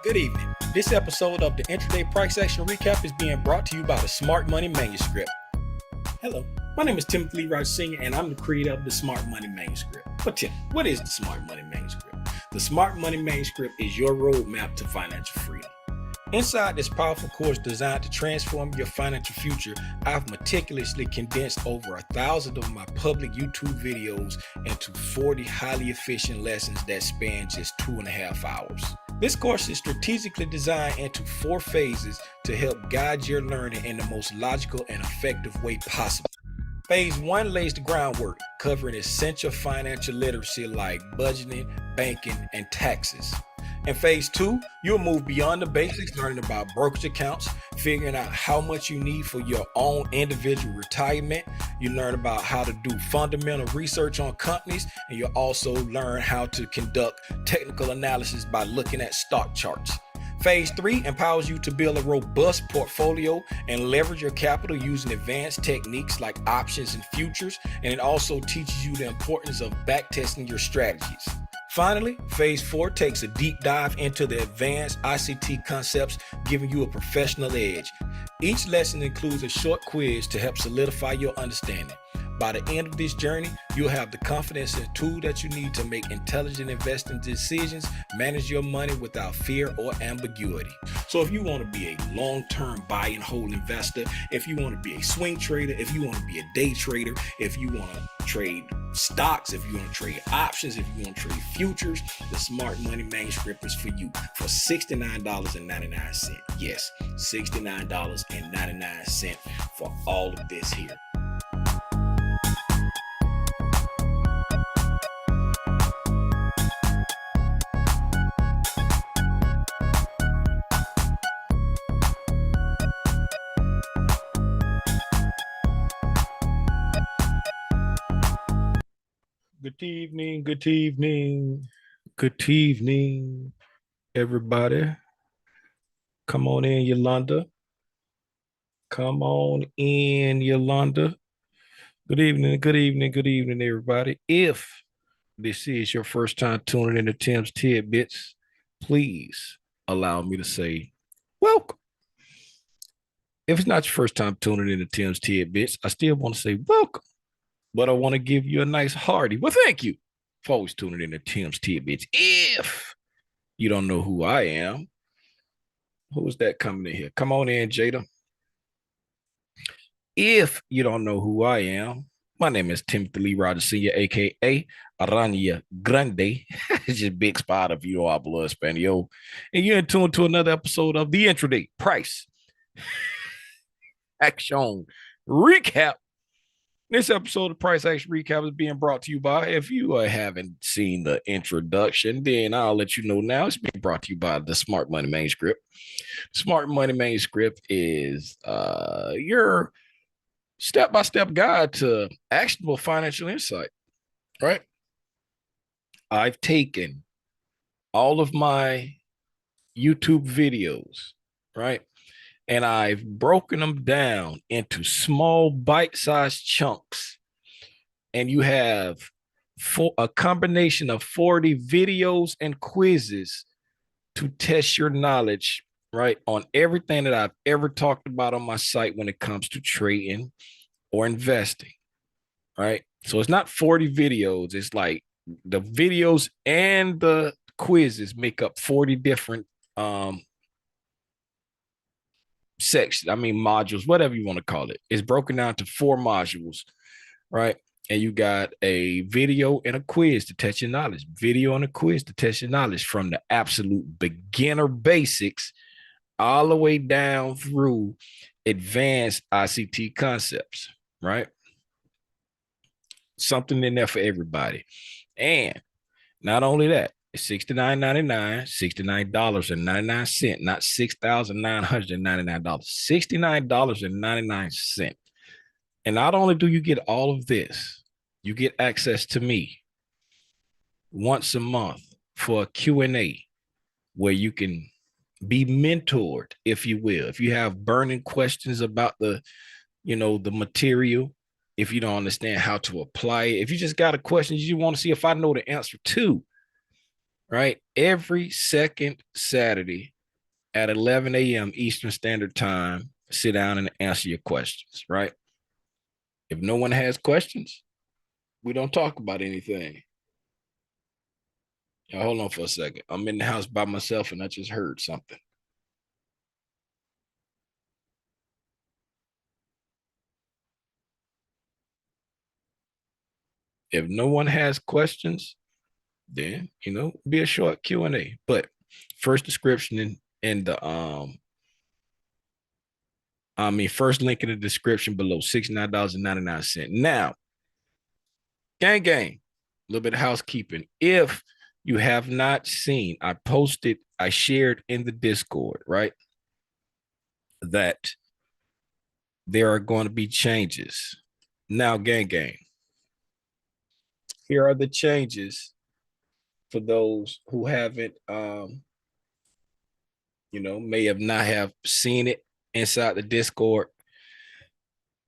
Good evening. This episode of the Intraday Price Action Recap is being brought to you by the Smart Money Manuscript. Hello, my name is Timothy Lee Rogers Sr., and I'm the creator of the Smart Money Manuscript. But Tim, what is the Smart Money Manuscript? The Smart Money Manuscript is your roadmap to financial freedom. Inside this powerful course designed to transform your financial future, I've meticulously condensed over 1,000 of my public YouTube videos into 40 highly efficient lessons that span just 2.5 hours. This course is strategically designed into 4 phases to help guide your learning in the most logical and effective way possible. Phase 1 lays the groundwork, covering essential financial literacy like budgeting, banking, and taxes. In phase 2, you'll move beyond the basics, learning about brokerage accounts, figuring out how much you need for your own individual retirement. You learn about how to do fundamental research on companies, and you'll also learn how to conduct technical analysis by looking at stock charts. Phase 3 empowers you to build a robust portfolio and leverage your capital using advanced techniques like options and futures, and it also teaches you the importance of backtesting your strategies. Finally, phase 4 takes a deep dive into the advanced ICT concepts, giving you a professional edge. Each lesson includes a short quiz to help solidify your understanding. By the end of this journey, you'll have the confidence and tool that you need to make intelligent investing decisions, manage your money without fear or ambiguity. So if you want to be a long-term buy and hold investor, if you want to be a swing trader, if you want to be a day trader, if you want to trade stocks, if you want to trade options, if you want to trade futures, the Smart Money Manuscript is for you for $69.99. Yes, $69.99 for all of this here. Good evening, everybody. Come on in, Yolanda. Good evening, everybody. If this is your first time tuning into Tim's Tidbits, please allow me to say welcome. If it's not your first time tuning into Tim's Tidbits, I still want to say welcome. But I want to give you a nice hearty, well, thank you for always tuning in to Tim's Tidbits. If you don't know who I am, who's that coming in here? Come on in, Jada. If you don't know who I am, my name is Timothy Lee Rogers Sr., a.k.a. Aranya Grande. It's just big spot if you are blood Espanol. And you're in tune to another episode of the Intraday Price Action Recap. This episode of Price Action Recap is being brought to you by, if you haven't seen the introduction, then I'll let you know now. It's being brought to you by the Smart Money Manuscript. Smart Money Manuscript is your step-by-step guide to actionable financial insight, right? I've taken all of my YouTube videos, right? And I've broken them down into small bite-sized chunks. And you have a combination of 40 videos and quizzes to test your knowledge, right, on everything that I've ever talked about on my site when it comes to trading or investing, right? So it's not 40 videos. It's like the videos and the quizzes make up 40 different modules, whatever you want to call it. It's broken down to 4 modules, right? And you got a video and a quiz to test your knowledge. Video and a quiz to test your knowledge from the absolute beginner basics all the way down through advanced ICT concepts, right? Something in there for everybody. And not only that, it's $69.99, $69.99, not $6,999, $69.99. And not only do you get all of this, you get access to me once a month for a Q&A where you can be mentored, if you will. If you have burning questions about the material, if you don't understand how to apply it, if you just got a question you want to see if I know the answer to, right? Every second Saturday at 11 a.m. Eastern Standard Time, sit down and answer your questions, right? If no one has questions, we don't talk about anything. Now, hold on for a second. I'm in the house by myself and I just heard something. If no one has questions, then be a short Q&A. But first description in the first link in the description below, $69.99. Now, gang, a little bit of housekeeping. If you have not seen, I shared in the Discord, right, that there are going to be changes. Now, gang, here are the changes for those who haven't, may have not have seen it inside the Discord.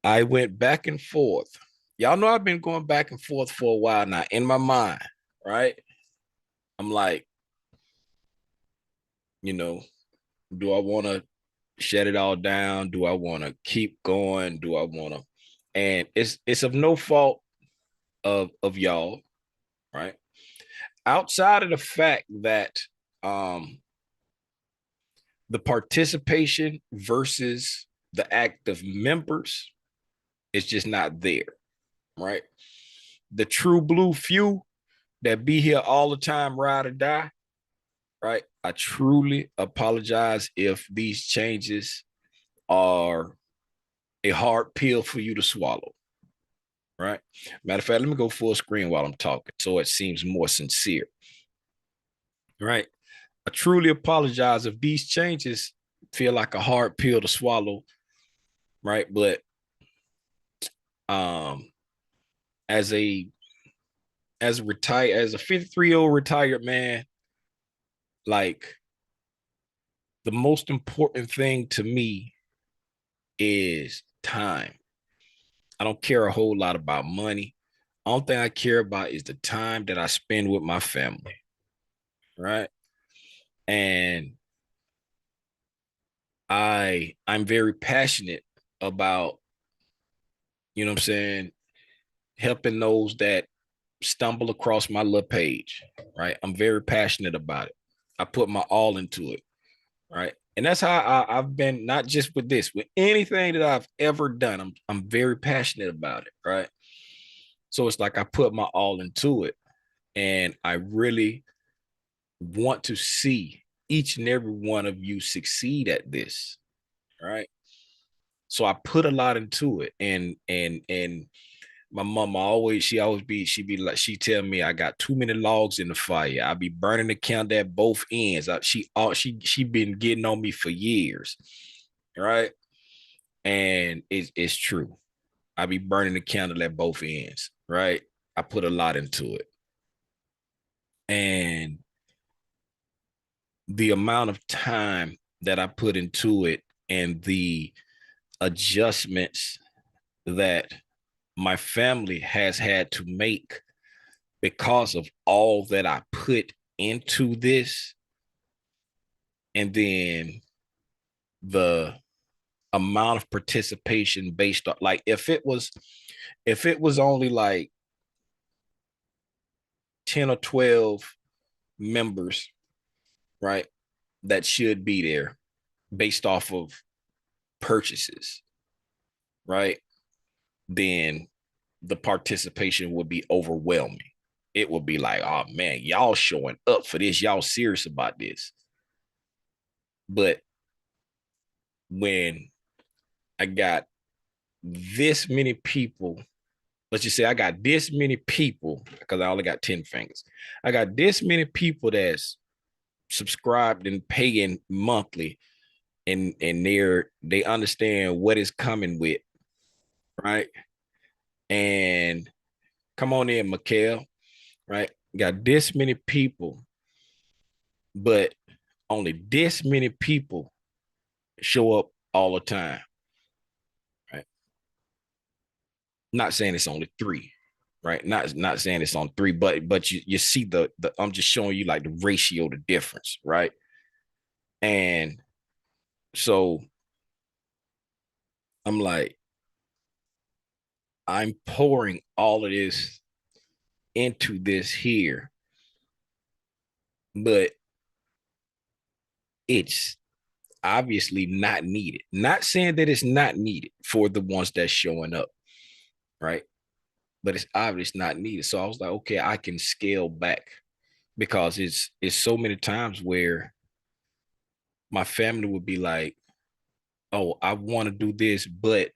I went back and forth. Y'all know I've been going back and forth for a while now in my mind, right? I'm like, do I want to shut it all down? Do I want to keep going? Do I want to? And it's of no fault of y'all, right? Outside of the fact that the participation versus the active members is just not there, right? The true blue few that be here all the time, ride or die, right? I truly apologize if these changes are a hard pill for you to swallow, right? Matter of fact, let me go full screen while I'm talking so it seems more sincere, right? I truly apologize if these changes feel like a hard pill to swallow, right? But as a 53-year-old retired man, like, the most important thing to me is time. I don't care a whole lot about money. Only thing I care about is the time that I spend with my family, right? And I'm very passionate about, what I'm saying, helping those that stumble across my little page, right? I'm very passionate about it. I put my all into it, right? And that's how I've been, not just with this, with anything that I've ever done. I'm very passionate about it, right? So it's like I put my all into it, and I really want to see each and every one of you succeed at this, right? So I put a lot into it, and my mama she be like, she tell me I got too many logs in the fire. I be burning the candle at both ends. She been getting on me for years, right? And it's true. I be burning the candle at both ends, right? I put a lot into it, and the amount of time that I put into it and the adjustments that my family has had to make because of all that I put into this, and then the amount of participation based on, like, if it was only like 10 or 12 members, right, that should be there based off of purchases, right, then the participation would be overwhelming. It would be like, oh man, y'all showing up for this, y'all serious about this. But when I got this many people, let's just say I got this many people, because I only got 10 fingers. I got this many people that's subscribed and paying monthly, and they understand what is coming with, right? And come on in, Mikhail, right? Got this many people, but only this many people show up all the time, right? Not saying it's only three, right? Not saying it's on three, but you see the I'm just showing you like the ratio, the difference, right? And So I'm like, I'm pouring all of this into this here, but it's obviously not needed. Not saying that it's not needed for the ones that's showing up, right? But it's obviously not needed. So I was like, okay, I can scale back because it's so many times where my family would be like, oh, I want to do this, but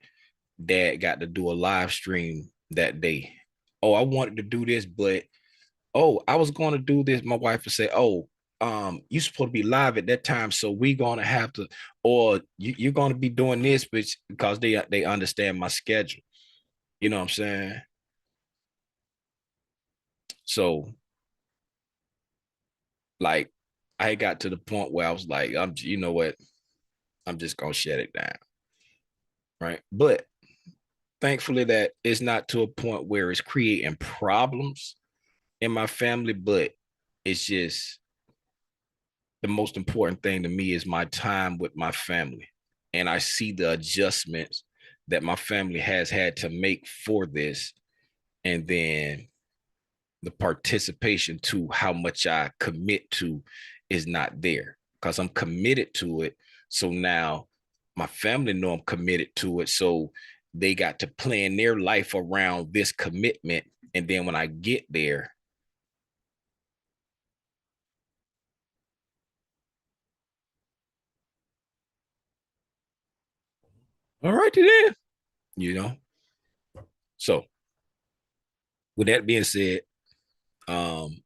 dad got to do a live stream that day. Oh, I wanted to do this, but oh, I was going to do this. My wife would say, oh, you supposed to be live at that time, so we gonna have to, or you're gonna be doing this, which because they understand my schedule. You know what I'm saying? So like I got to the point where I was like, you know what, I'm just gonna shut it down. Right. But thankfully that it's not to a point where it's creating problems in my family, but it's just the most important thing to me is my time with my family. And I see the adjustments that my family has had to make for this. And then the participation to how much I commit to is not there because I'm committed to it. So now my family know I'm committed to it. So they got to plan their life around this commitment. And then when I get there, all right, then, you know. So with that being said, um,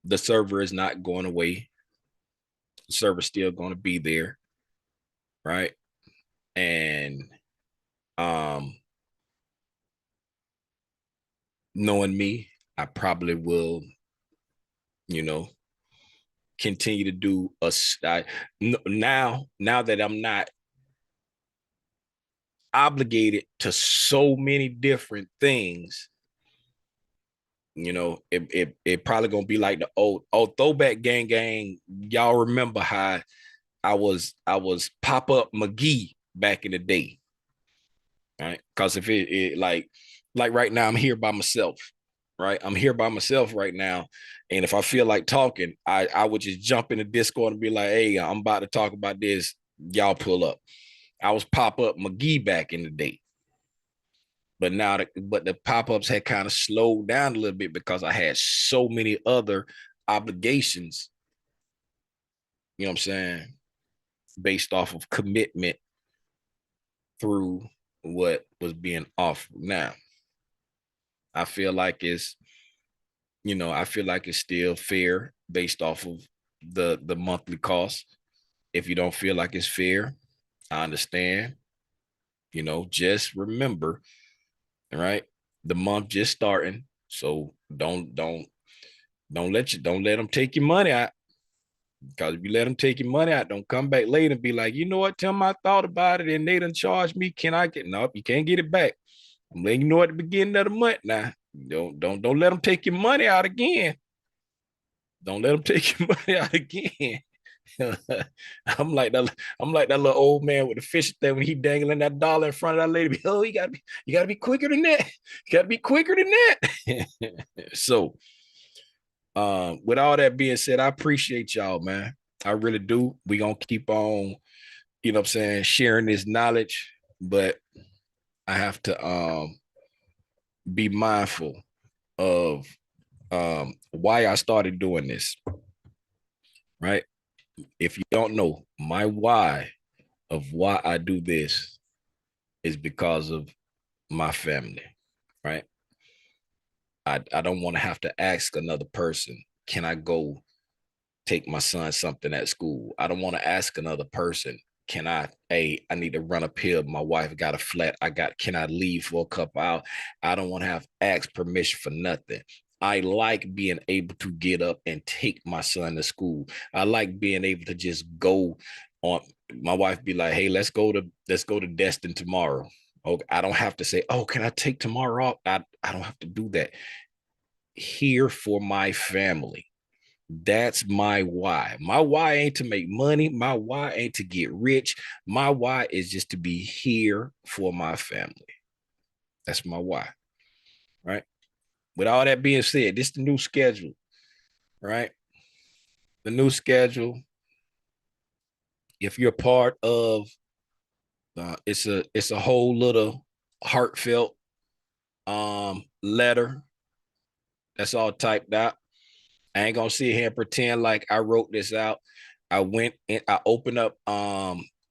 the server is not going away. The server's still going to be there, right? And um, knowing me, I probably will, you know, continue to do now that I'm not obligated to so many different things. It probably gonna be like the old throwback gang. Y'all remember how I was pop up McGee back in the day, right? Because if it like right now, I'm here by myself, right? I'm here by myself right now, and if I feel like talking, I would just jump in the Discord and be like, "Hey, I'm about to talk about this. Y'all pull up." I was pop up McGee back in the day, but the pop ups had kind of slowed down a little bit because I had so many other obligations. You know what I'm saying? Based off of commitment through what was being offered. Now, I feel like I feel like it's still fair based off of the monthly cost. If you don't feel like it's fair, I understand. Just remember, all right, the month just starting, so don't let them take your money out. Because if you let them take your money out, don't come back later and be like, you know what, Tim, I thought about it and they done charged me. Can I get? Nope, you can't get it back. I'm letting you know at the beginning of the month now. Don't let them take your money out again. Don't let them take your money out again. I'm like that. I'm like that little old man with the fish thing when he dangling that dollar in front of that lady. Oh, you gotta be quicker than that. You gotta be quicker than that. So, with all that being said, I appreciate y'all, man. I really do. We gonna keep on, what I'm saying, sharing this knowledge, but I have to be mindful of why I started doing this, right? If you don't know, my why of why I do this is because of my family, right? I don't want to have to ask another person, can I go take my son something at school? I don't want to ask another person, I need to run a pill. My wife got a flat. Can I leave for a couple hours? I don't want to have ask permission for nothing. I like being able to get up and take my son to school. I like being able to just go on. My wife be like, hey, let's go to Destin tomorrow. Okay, I don't have to say, oh, can I take tomorrow off? I don't have to do that. Here for my family. That's my why. My why ain't to make money. My why ain't to get rich. My why is just to be here for my family. That's my why. Right. With all that being said, this is the new schedule. Right. The new schedule. If you're part of, it's a whole little heartfelt letter that's all typed out. I ain't gonna sit here and pretend like I wrote this out. I went and I opened up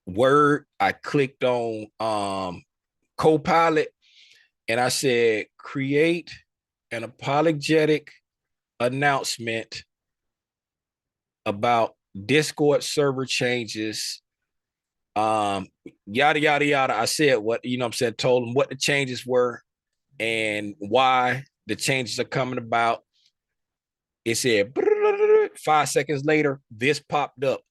Word. I clicked on Copilot and I said create an apologetic announcement about Discord server changes. Yada yada yada. I said what, I'm saying, told them what the changes were and why the changes are coming about. It said 5 seconds later, this popped up.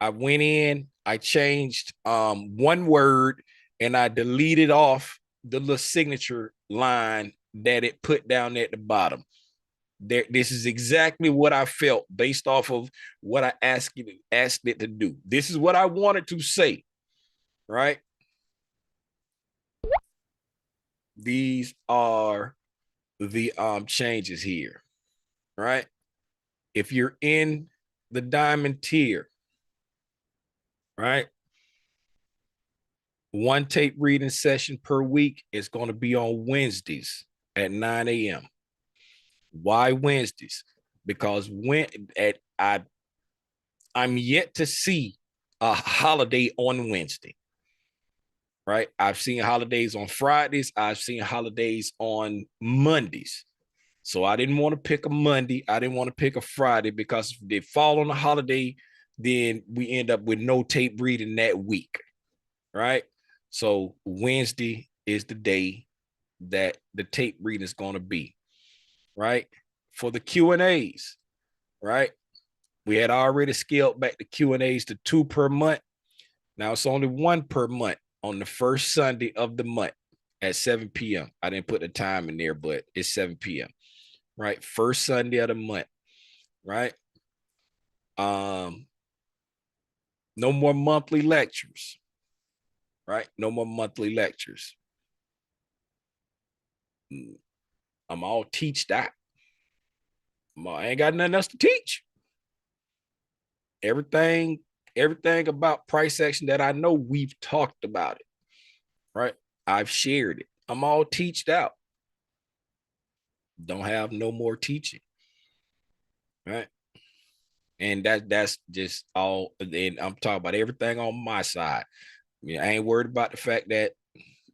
I went in, I changed one word, and I deleted off the little signature line that it put down at the bottom. This is exactly what I felt based off of what I asked it to do. This is what I wanted to say, right? These are the changes here, right? If you're in the diamond tier, right? One tape reading session per week is going to be on Wednesdays at 9 a.m. Why Wednesdays? Because I'm yet to see a holiday on Wednesday, right? I've seen holidays on Fridays. I've seen holidays on Mondays. So I didn't want to pick a Monday. I didn't want to pick a Friday because if they fall on a holiday, then we end up with no tape reading that week, right? So Wednesday is the day that the tape reading is going to be, right? For the Q&As, right? We had already scaled back the Q&As to 2 per month. Now it's only 1 per month on the first Sunday of the month at 7 p.m. I didn't put the time in there, but it's 7 p.m. Right? First Sunday of the month, right? No more monthly lectures, right? No more monthly lectures. I'm all teached out. I ain't got nothing else to teach. Everything about price action that I know, we've talked about it, right? I've shared it. I'm all teached out. Don't have no more teaching, right? And that's just all. And I'm talking about everything on my side. I ain't worried about the fact that,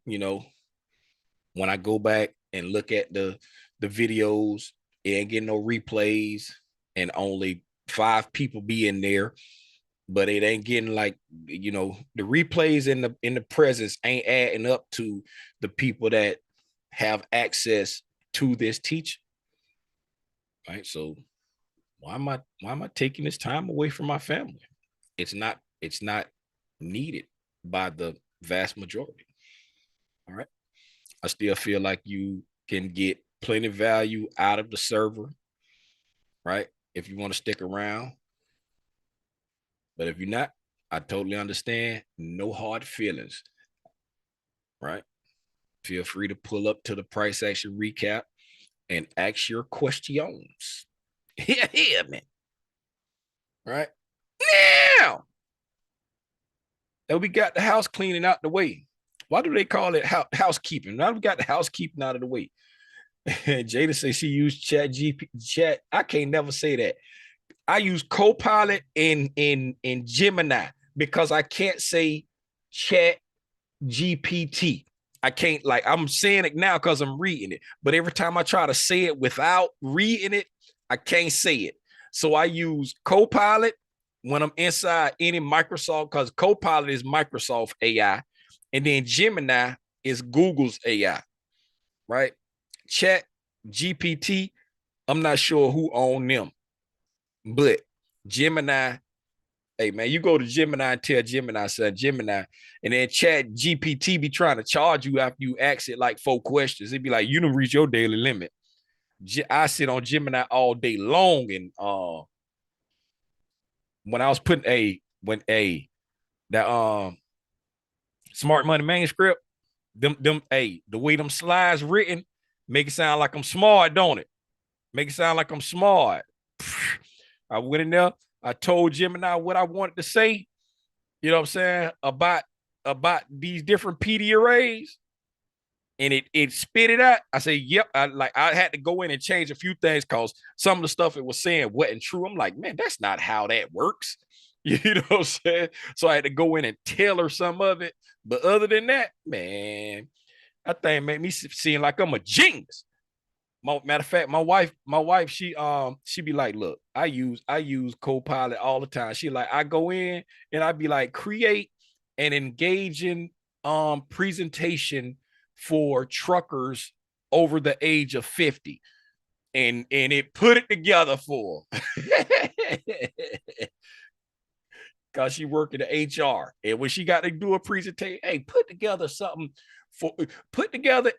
when I go back and look at the videos, it ain't getting no replays and only 5 people be in there, but it ain't getting like, the replays in the presence ain't adding up to the people that have access to this teaching. Right. So why am I taking this time away from my family? It's not needed by the vast majority. All right. I still feel like you can get plenty of value out of the server, right? If you want to stick around. But if you're not, I totally understand. No hard feelings, right? Feel free to pull up to the price action recap and ask your questions. Yeah, man. Right? Now that we got the house cleaning out the way. Why do they call it housekeeping? Now we got the housekeeping out of the way. Jada says she used chat. I can't never say that. I use Copilot in Gemini because I can't say chat GPT. I can't, like, I'm saying it now because I'm reading it, but every time I try to say it without reading it, I can't say it. So I use Copilot when I'm inside any Microsoft, because Copilot is Microsoft AI, and then Gemini is Google's AI, right? Chat GPT, I'm not sure who owned them, but Gemini, hey man, you go to Gemini and tell Gemini, son, Gemini, and then Chat GPT be trying to charge you after you ask it like 4 questions. It'd be like, you don't reach your daily limit. I sit on Gemini all day long, and when I was putting that Smart Money Manuscript, the way them slides written, make it sound like I'm smart, don't it? Make it sound like I'm smart. I went in there, I told Gemini what I wanted to say, you know what I'm saying, about these different PD arrays, and it spit it out. I say, yep. I had to go in and change a few things because some of the stuff it was saying wasn't true. I'm like, man, that's not how that works. You know what I'm saying? So I had to go in and tailor some of it. But other than that, man, that thing made me seem like I'm a genius. Matter of fact, my wife, she be like, look, I use Copilot all the time. She like, I go in and I be like, create an engaging presentation for truckers over the age of 50. And it put it together for because she worked in the HR. And when she got to do a presentation, hey, put together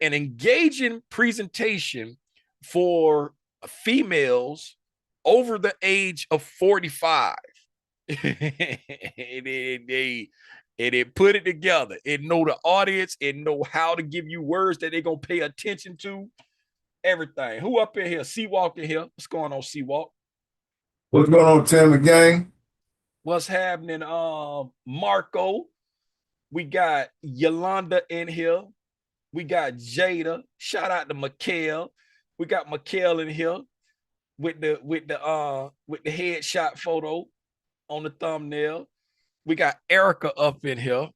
an engaging presentation for females over the age of 45. and it put it together. It know the audience. It know how to give you words that they're going to pay attention to. Everything. Who up in here? Seawalk in here. What's going on, Seawalk? What's going on, Tim, the gang? What's happening, Marco? We got Yolanda in here. We got Jada. Shout out to Mikhail. We got Mikhail in here with the headshot photo on the thumbnail. We got Erica up in here.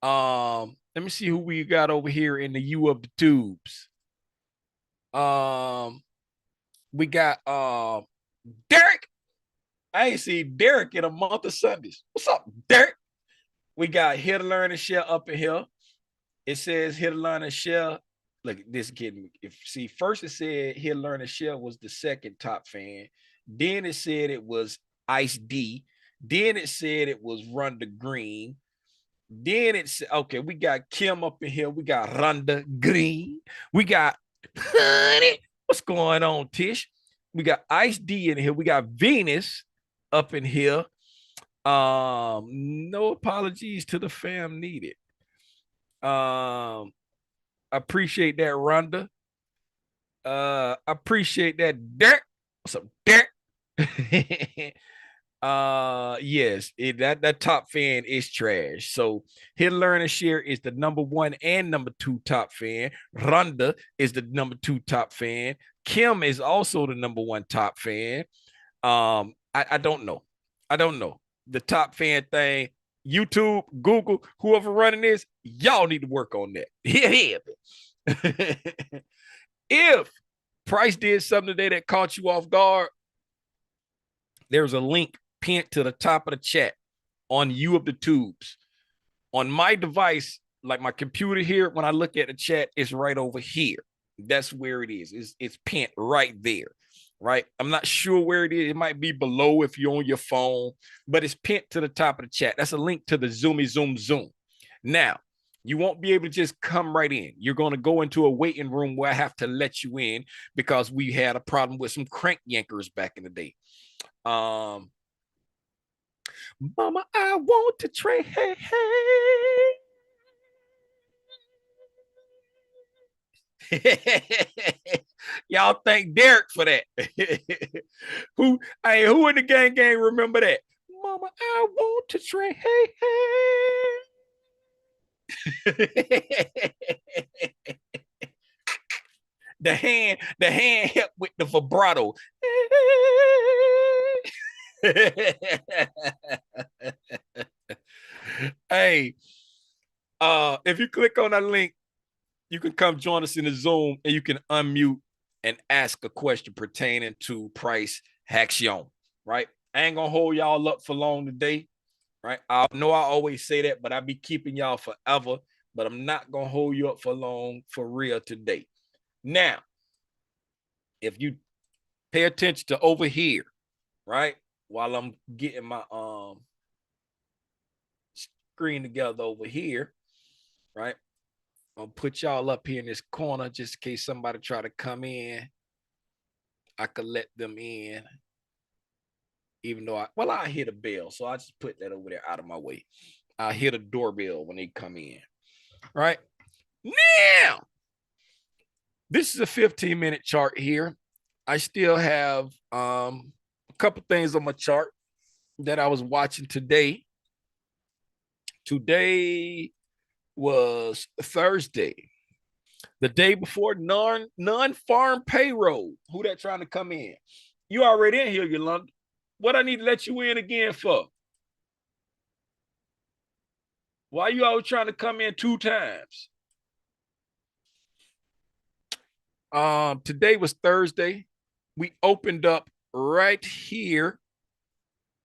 Let me see who we got over here in the U of the tubes. We got Derek. I ain't seen Derek in a month of Sundays. What's up, Derek? We got Here to Learn and Share up in here. It says Here to Learn and Share. Look, this kidding. First it said Here to Learn and Share was the second top fan. Then it said it was Ice D. Then it said it was Rhonda Green. Then it's okay. We got Kim up in here. We got Rhonda Green. We got Honey. What's going on, Tish? We got Ice D in here. We got Venus up in here. No apologies to the fam needed. Appreciate that, Rhonda. Appreciate that, Derek. What's up, Derek? Yes, that top fan is trash. So Here to Learn and Share is the number 1 and number 2 top fan. Rhonda is the number 2 top fan. Kim is also the number 1 top fan. I don't know. The top fan thing. YouTube, Google, whoever running this, y'all need to work on that. Yeah. If Price did something today that caught you off guard, there's a link pinned to the top of the chat on U of the tubes. On my device, like my computer here, when I look at the chat, it's right over here. That's where it is. It's pinned right there, right? I'm not sure where it is. It might be below if you're on your phone, but it's pinned to the top of the chat. That's a link to the Zoomy Zoom. Now, you won't be able to just come right in. You're going to go into a waiting room where I have to let you in because we had a problem with some crank yankers back in the day. Mama, I want to trade. Hey, hey. Y'all thank Derek for that. who in the gang remember that? Mama, I want to trade. Hey. the hand helped with the vibrato. Hey, if you click on that link, you can come join us in the Zoom and you can unmute and ask a question pertaining to price action, right? I ain't gonna hold y'all up for long today, right? I know I always say that, but I be keeping y'all forever, but I'm not gonna hold you up for long for real today. Now, if you pay attention to over here, right? While I'm getting my screen together over here, right? I'll put y'all up here in this corner just in case somebody try to come in. I could let them in. even though I hit a bell. So I just put that over there out of my way. I hit a doorbell when they come in. Right now, this is a 15-minute chart here. I still have a couple things on my chart that I was watching today. Today was Thursday, the day before non-farm payroll. Who that trying to come in? You already in here, Yolanda. What I need to let you in again for? Why you always trying to come in 2 times? Today was Thursday. We opened up right here.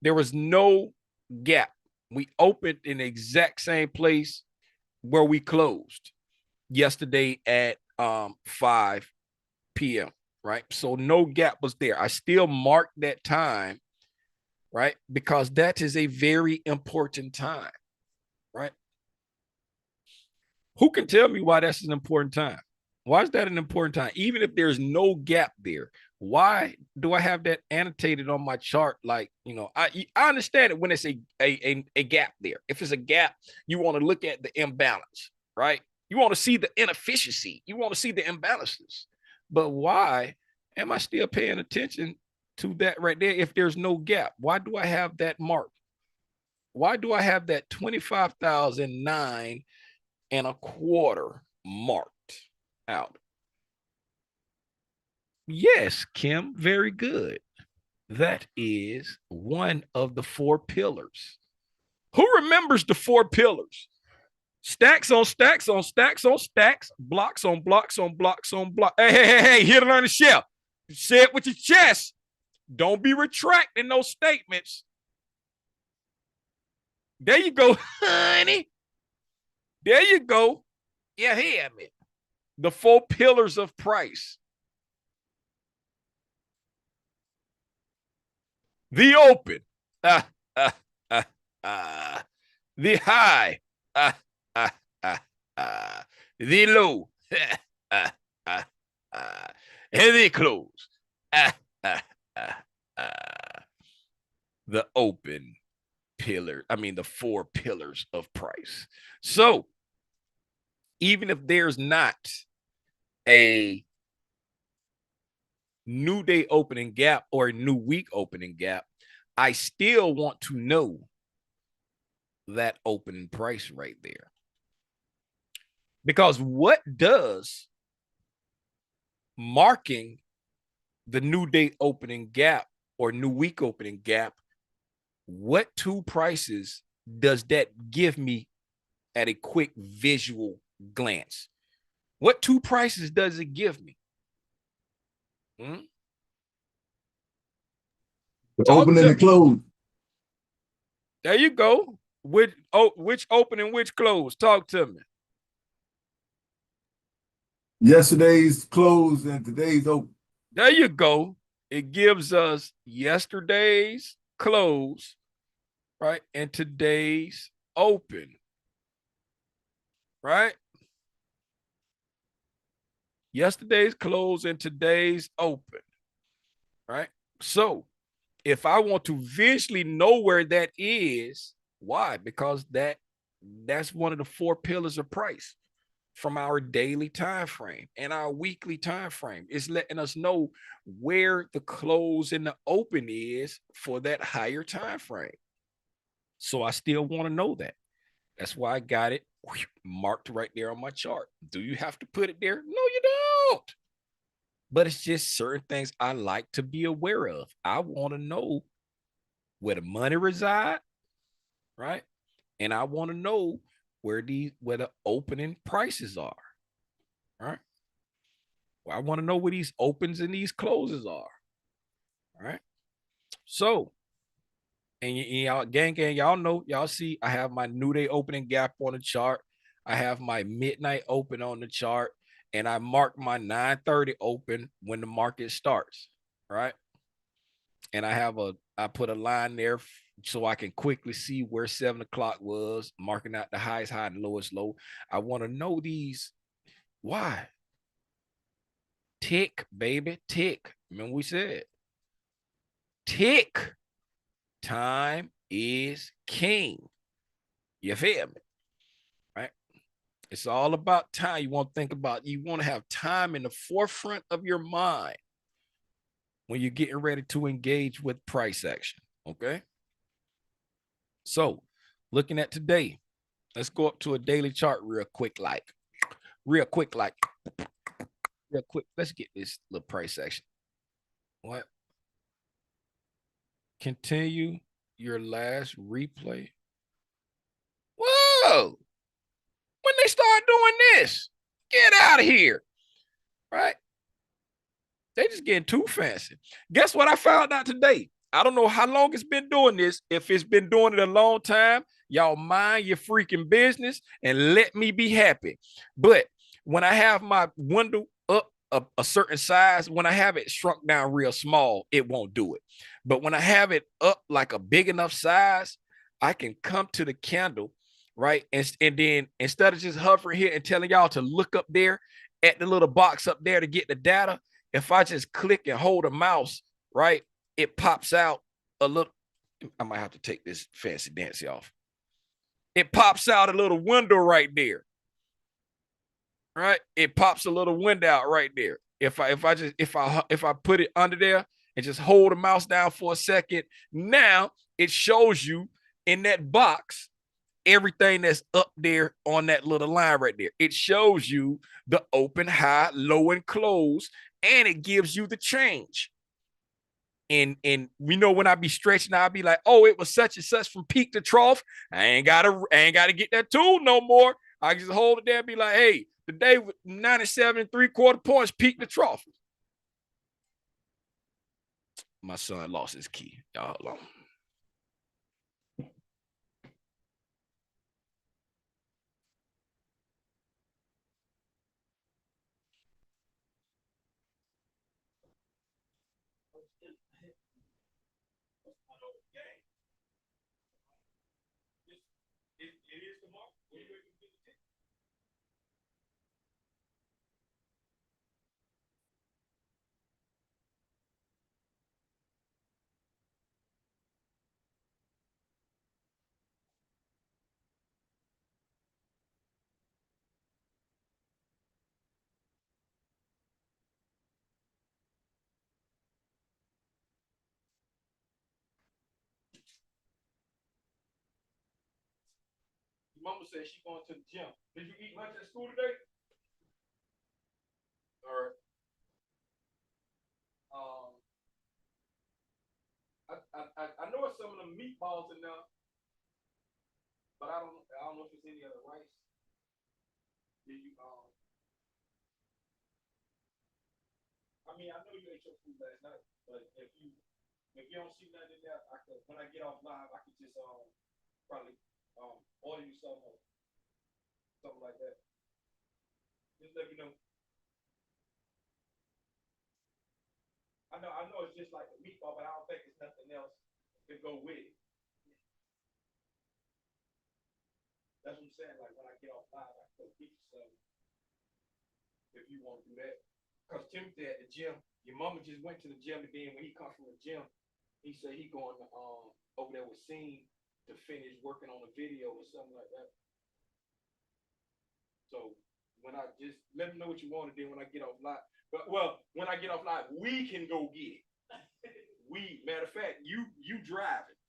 There was no gap. We opened in the exact same place where we closed yesterday at 5 p.m. Right? So no gap was there. I still marked that time, right? Because that is a very important time, right? Who can tell me why that's an important time? Why is that an important time? Even if there's no gap there, why do I have that annotated on my chart? Like, I understand it when it's a gap there. If it's a gap, you want to look at the imbalance, right? You want to see the inefficiency. You want to see the imbalances. But why am I still paying attention to that right there if there's no gap? Why do I have that marked? Why do I have that 25,009 and a quarter marked out? Yes, Kim, very good. That is one of the 4 pillars. Who remembers the 4 pillars? Stacks on stacks on stacks on stacks, blocks on blocks on blocks on blocks. Hey, hit it on the shelf. Say it with your chest. Don't be retracting those statements. There you go, honey. There you go. Yeah, hear me. The 4 pillars of price. The open. The high. The low. And the close. The open pillar. I mean, the 4 pillars of price. So even if there's not a new day opening gap or a new week opening gap, I still want to know that opening price right there. Because what does marking the new day opening gap or new week opening gap, what 2 prices does that give me at a quick visual glance? What 2 prices does it give me? The open and the close. There you go. Which open and which close? Talk to me. Yesterday's close and today's open. There you go. It gives us yesterday's close, right? And today's open, right? Yesterday's close and today's open, right? So if I want to visually know where that is, why? Because that's one of the 4 pillars of price from our daily time frame and our weekly time frame. It's letting us know where the close and the open is for that higher time frame. So I still want to know that. That's why I got it marked right there on my chart. Do you have to put it there? No, you don't. But it's just certain things I like to be aware of. I want to know where the money resides, right? And I want to know where the opening prices are, right? Well, I want to know where these opens and these closes are, right? So, and y'all, gang, y'all know, y'all see, I have my new day opening gap on the chart. I have my midnight open on the chart, and I mark my 9:30 open when the market starts, right? And I put a line there so I can quickly see where 7 o'clock was, marking out the highest high and lowest low. I want to know these. Why? Tick, baby, tick. Remember we said tick. time is king. You feel me? Right? It's all about time. You want to have time in the forefront of your mind when you're getting ready to engage with price action. Okay. So looking at today, let's go up to a daily chart real quick. Let's get this little price action. What? Continue your last replay. Whoa. When they start doing this, get out of here. Right? They just getting too fancy. Guess what I found out today? I don't know how long it's been doing this. If it's been doing it a long time, y'all mind your freaking business and let me be happy. But when I have my window up a certain size, when I have it shrunk down real small, it won't do it. But when I have it up like a big enough size, I can come to the candle, right? And then instead of just hovering here and telling y'all to look up there at the little box up there to get the data, if I just click and hold a mouse, right, it pops out a little. I might have to take this fancy dancy off. It pops out a little window right there. Right? It pops a little window out right there. If I put it under there and just hold the mouse down for a second, now it shows you in that box everything that's up there on that little line right there. It shows you the open, high, low, and close, and it gives you the change. And we know when I be stretching, I'll be like, oh, it was such and such from peak to trough. I ain't gotta get that tool no more. I just hold it there and be like, hey, today with 97.75 points, peak to trough. My son lost his key. Y'all hold on. It is tomorrow. Mama said she going to the gym. Did you eat lunch at school today? All right. I know it's some of the meatballs in there, but I don't know if it's any other rice. Did you I mean, I know you ate your food last night, but if you don't see nothing in there, when I get off live, I can just probably order you something like that. Just let me know. I know it's just like a meatball, but I don't think it's nothing else to go with it. That's what I'm saying. Like when I get off live, I can go get you some if you want to do that. Because Timothy at the gym, your mama just went to the gym today, and when he comes from the gym, he said he going over there with Scene to finish working on a video or something like that. So when I just let me know what you want to do when I get off live. But when I get off live, we can go get it. Matter of fact, you driving.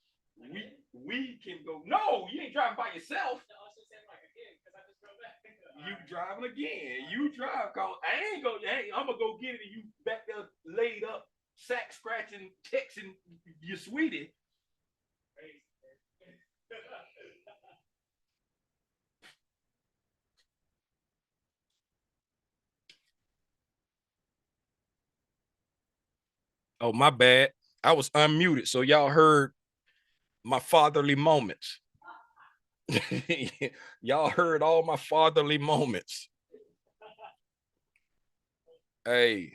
We can go. No, you ain't driving by yourself. No, I was just saying like again because I just drove back. You driving again. You drive, cause I'm gonna go get it and you back there laid up, sack scratching, texting your sweetie. Oh, my bad. I was unmuted, so y'all heard my fatherly moments. Y'all heard all my fatherly moments. Hey,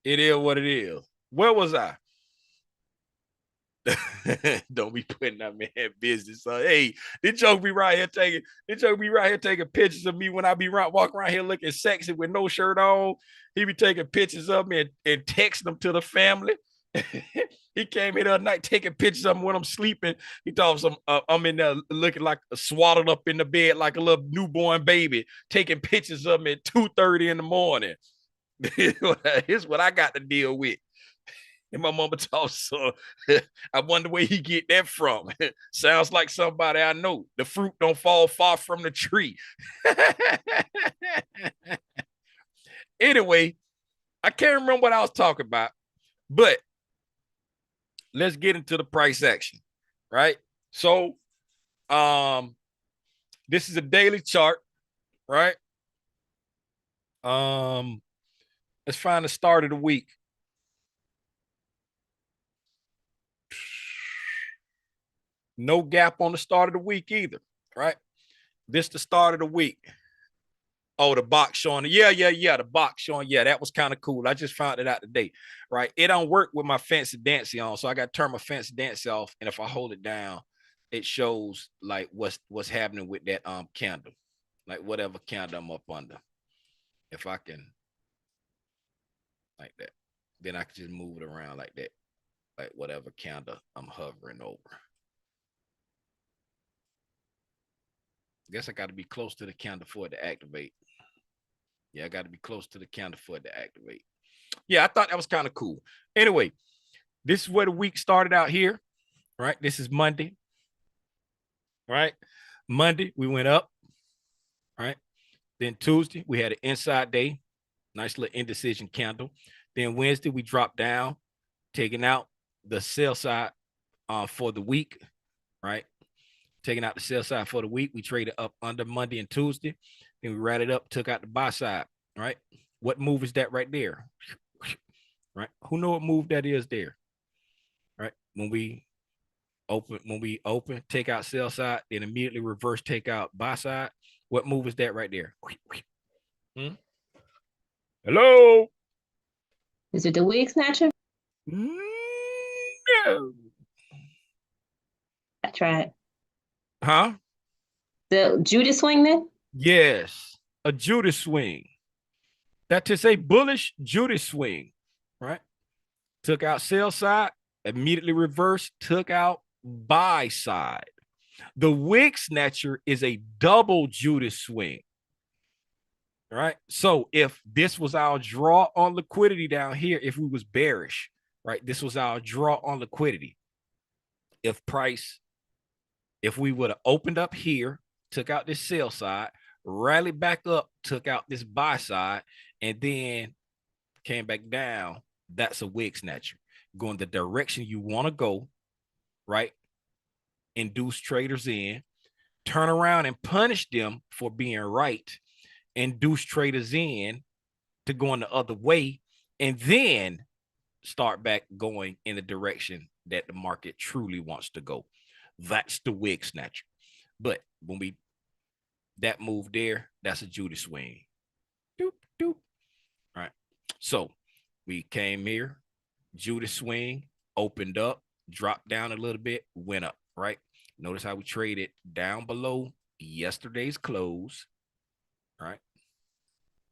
it is what it is. Where was I? Don't be putting that man business. So, hey, this joke be right here taking pictures of me when I be walking around here looking sexy with no shirt on. He be taking pictures of me and texting them to the family. He came here the other night taking pictures of me when I'm sleeping. He thought I'm in there looking like swaddled up in the bed like a little newborn baby, taking pictures of me at 2:30 in the morning. Here's what I got to deal with. And my mama taught, so I wonder where he get that from. Sounds like somebody I know. The fruit don't fall far from the tree. Anyway, I can't remember what I was talking about, but let's get into the price action, right? So, this is a daily chart, right? Let's find the start of the week. No gap on the start of the week either, right? This the start of the week. Oh, the box showing. Yeah. The box showing. Yeah, that was kind of cool. I just found it out today, right? It don't work with my fancy dancy on, so I got to turn my fancy dancy off. And if I hold it down, it shows like what's happening with that candle, like whatever candle I'm up under. If I can, like that, then I can just move it around like that, like whatever candle I'm hovering over. Guess I got to be close to the candle for it to activate. Yeah, I got to be close to the candle for it to activate. Yeah, I thought that was kind of cool. Anyway, this is where the week started out here, right? This is Monday, right? Monday, we went up, right? Then Tuesday, we had an inside day, nice little indecision candle. Then Wednesday, we dropped down, taking out the sell side for the week, right? Taking out the sell side for the week. We traded up under Monday and Tuesday. Then we ran it up, took out the buy side, right? What move is that right there? Right? Who know what move that is there? Right? When we open, take out sell side, then immediately reverse take out buy side. What move is that right there? Hello? Is it the wig snatcher? No. I tried. Huh? The Judas swing then? Yes. A Judas swing. That is a bullish Judas swing, right? Took out sell side, immediately reversed, took out buy side. The wig snatcher is a double Judas swing, right? So if this was our draw on liquidity down here, if we was bearish, right? This was our draw on liquidity. If we would have opened up here, took out this sell side, rallied back up, took out this buy side, and then came back down, that's a wig snatcher. Going the direction you want to go, right? Induce traders in, turn around and punish them for being right, induce traders in to going the other way, and then start back going in the direction that the market truly wants to go. That's the wig snatcher. But when that move there, that's a Judas swing. Doop, doop. All right. So we came here, Judas swing, opened up, dropped down a little bit, went up, right? Notice how we traded down below yesterday's close, right?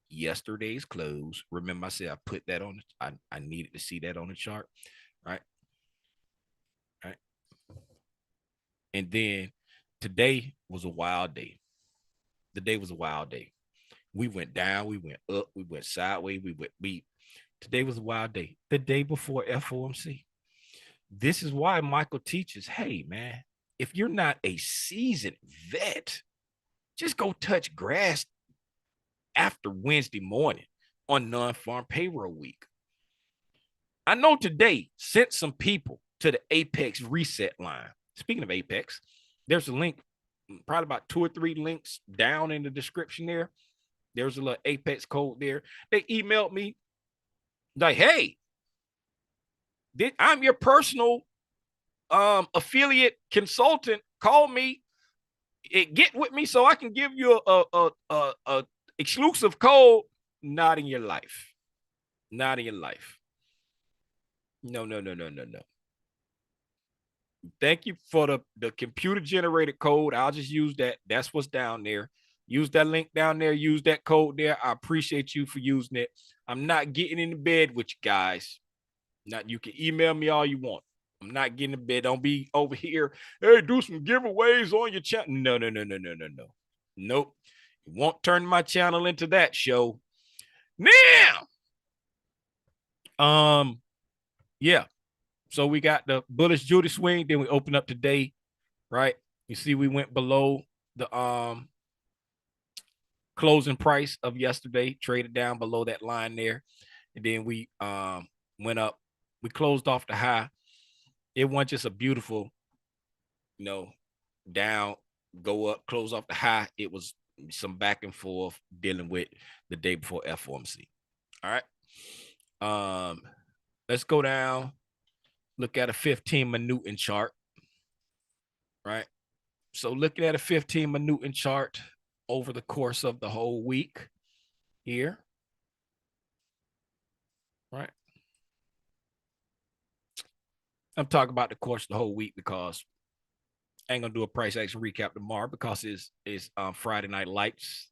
Yesterday's close. Remember I said I put that on, I needed to see that on the chart, right? Right. And then today was a wild day. The day was a wild day. We went down, we went up, we went sideways, we went beat. Today was a wild day. The day before FOMC. This is why Michael teaches, hey, man, if you're not a seasoned vet, just go touch grass after Wednesday morning on non-farm payroll week. I know today sent some people to the Apex reset line. Speaking of Apex, there's a link, probably about 2 or 3 links down in the description there. There's a little Apex code there. They emailed me like, hey, I'm your personal affiliate consultant. Call me, get with me so I can give you a exclusive code. Not in your life. Not in your life. No. Thank you for the computer generated code. I'll just use that. That's what's down there. Use that link down there. Use that code there. I appreciate you for using it. I'm not getting in the bed with you guys. Not, you can email me all you want. I'm not getting in bed. Don't be over here. Hey, do some giveaways on your channel. No. Nope. You won't turn my channel into that show. Now, yeah. So we got the bullish Judy swing. Then we open up today, right? You see, we went below the closing price of yesterday, traded down below that line there, and then we went up. We closed off the high. It wasn't just a beautiful, down, go up, close off the high. It was some back and forth dealing with the day before FOMC. All right. Let's go down, look at a 15-minute chart. Right. So looking at a 15-minute chart over the course of the whole week here. Right. I'm talking about the course of the whole week because I ain't gonna do a price action recap tomorrow because it's Friday Night Lights.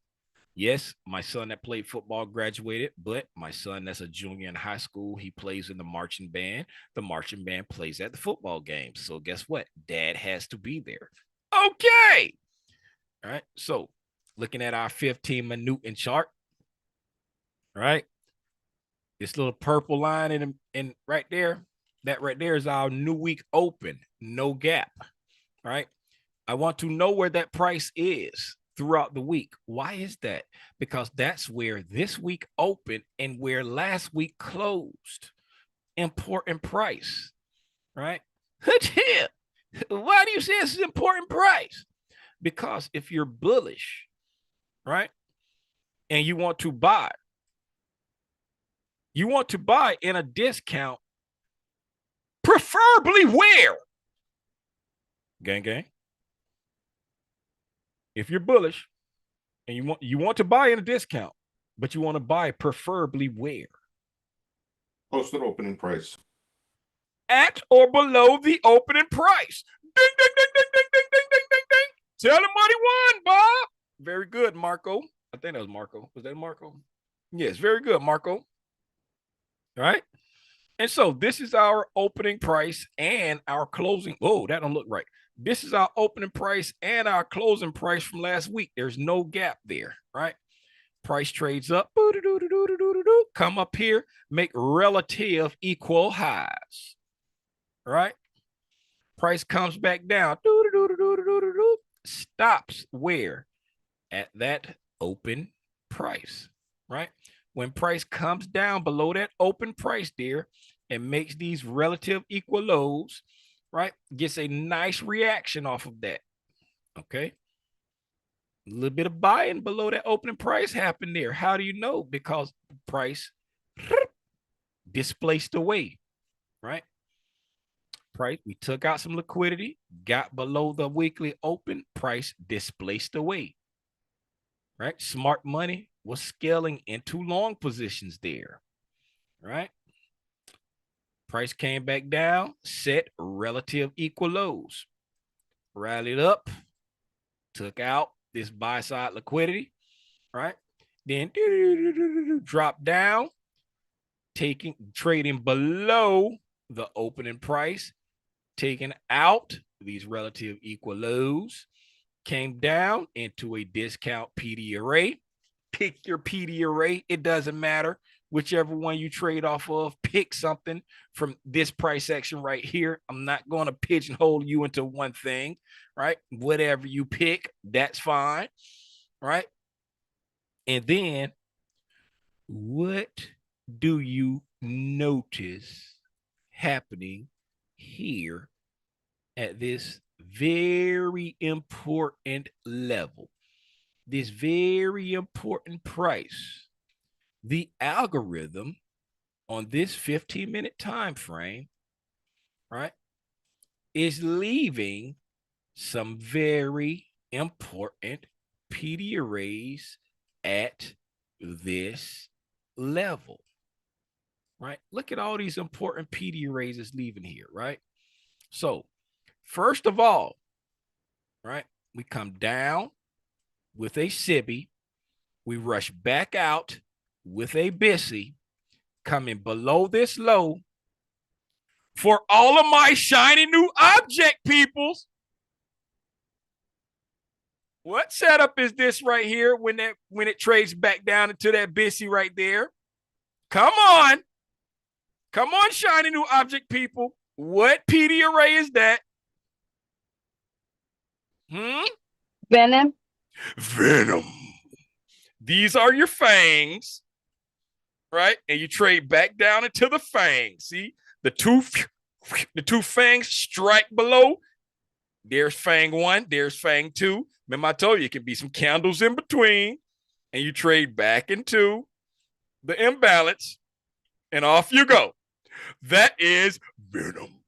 Yes, my son that played football graduated, but my son that's a junior in high school, he plays in the marching band. The marching band plays at the football games. So guess what? Dad has to be there. Okay. All right. So looking at our 15-minute chart, right? This little purple line in right there, that right there is our new week open, no gap. Right. I want to know where that price is throughout the week. Why is that? Because that's where this week opened and where last week closed. Important price, right? Why do you say it's an important price? Because if you're bullish, right, and you want to buy in a discount, preferably where? Gang. If you're bullish and you want to buy in a discount, but you want to buy preferably where? Posted opening price. At or below the opening price. Ding, ding, ding, ding, ding, ding, ding, ding, ding, ding. Tell him money won, Bob. Very good, Marco. I think that was Marco. Was that Marco? Yes, very good, Marco. All right. And so this is our opening price and our closing. Oh, that don't look right. This is our opening price and our closing price from last week. There's no gap there, right? Price trades up, come up here, make relative equal highs, right? Price comes back down, stops where? At that open price, right? When price comes down below that open price there and makes these relative equal lows, right? Gets a nice reaction off of that, okay? A little bit of buying below that opening price happened there. How do you know? Because the price displaced away, right? Price, we took out some liquidity, got below the weekly open, price displaced away, right? Smart money was scaling into long positions there, right? Price came back down, set relative equal lows, rallied up, took out this buy side liquidity, right? Then drop down, trading below the opening price, taking out these relative equal lows, came down into a discount PD array. Pick your PD array. It doesn't matter. Whichever one you trade off of, pick something from this price section right here. I'm not going to pigeonhole you into one thing, right? Whatever you pick, that's fine, right? And then what do you notice happening here at this very important level, this very important price? The algorithm on this 15-minute time frame, right, is leaving some very important PD arrays at this level, right? Look at all these important PD arrays it's leaving here, right? So first of all, right, we come down with a SIBI, we rush back out with a BISI, coming below this low, For all of my shiny new object peoples, what setup is this right here when it trades back down into that BISI right there? Come on. Come on, shiny new object people. What PD array is that? Venom. Venom. These are your fangs, right? And you trade back down into the fangs. See, the two fangs strike below. There's fang 1, there's fang 2. Remember, I told you it can be some candles in between, and you trade back into the imbalance, and off you go. That is Venom.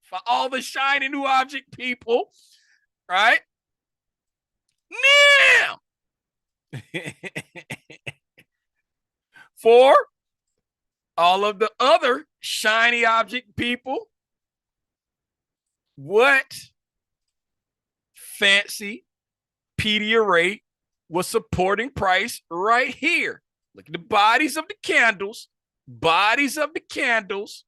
For all the shiny new object people, right? Now, for all of the other shiny object people, what fancy PD array was supporting price right here? Look at the bodies of the candles. Bodies of the candles.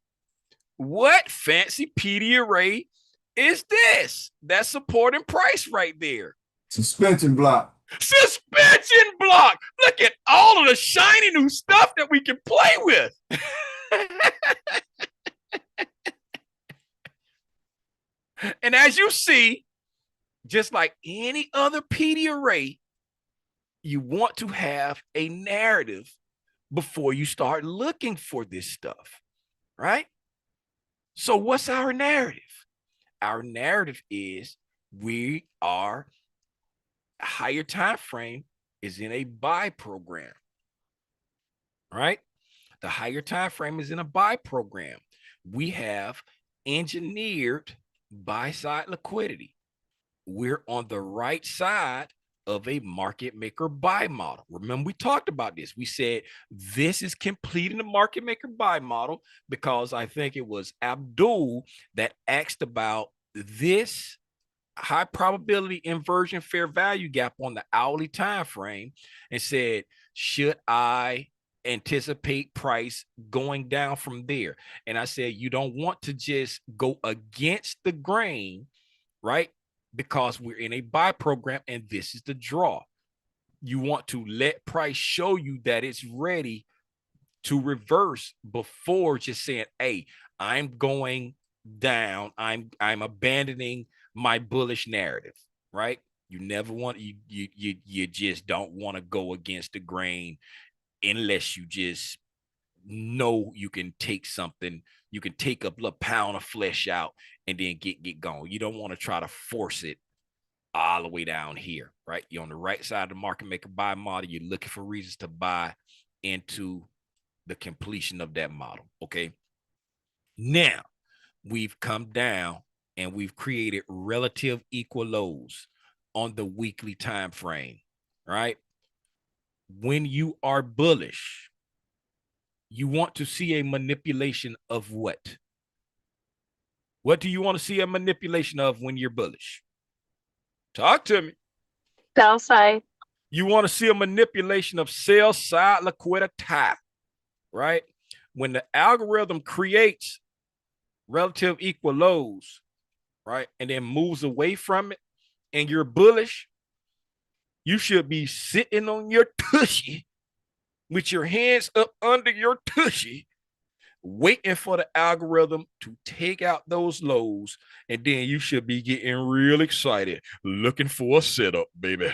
What fancy PD array is this? That's supporting price right there. Suspension block. Suspension block. Look at all of the shiny new stuff that we can play with. And as you see, just like any other PD array, you want to have a narrative before you start looking for this stuff, right? So what's our narrative? Our narrative is we are a higher time frame is in a buy program, right? The higher time frame is in a buy program. We have engineered buy side liquidity. We're on the right side of a market maker buy model. Remember, we talked about this. We said this is completing the market maker buy model because I think it was Abdul that asked about this high probability inversion fair value gap on the hourly time frame and said, should I anticipate price going down from there? And I said, you don't want to just go against the grain, right? Because we're in a buy program and this is the draw. You want to let price show you that it's ready to reverse before just saying, hey, I'm going down. I'm abandoning my bullish narrative, right? You never want, you just don't want to go against the grain unless you just know you can take something, you can take a little pound of flesh out and then get going. You don't want to try to force it all the way down here, right? You're on the right side of the market maker buy model. You're looking for reasons to buy into the completion of that model, okay? Now, we've come down and we've created relative equal lows on the weekly time frame, right? When you are bullish, you want to see a manipulation of what? What do you want to see a manipulation of when you're bullish? Talk to me. Sell side. You want to see a manipulation of sell side liquidity, right? When the algorithm creates relative equal lows, right, and then moves away from it, and you're bullish, you should be sitting on your tushy with your hands up under your tushy, waiting for the algorithm to take out those lows, and then you should be getting real excited, looking for a setup, baby.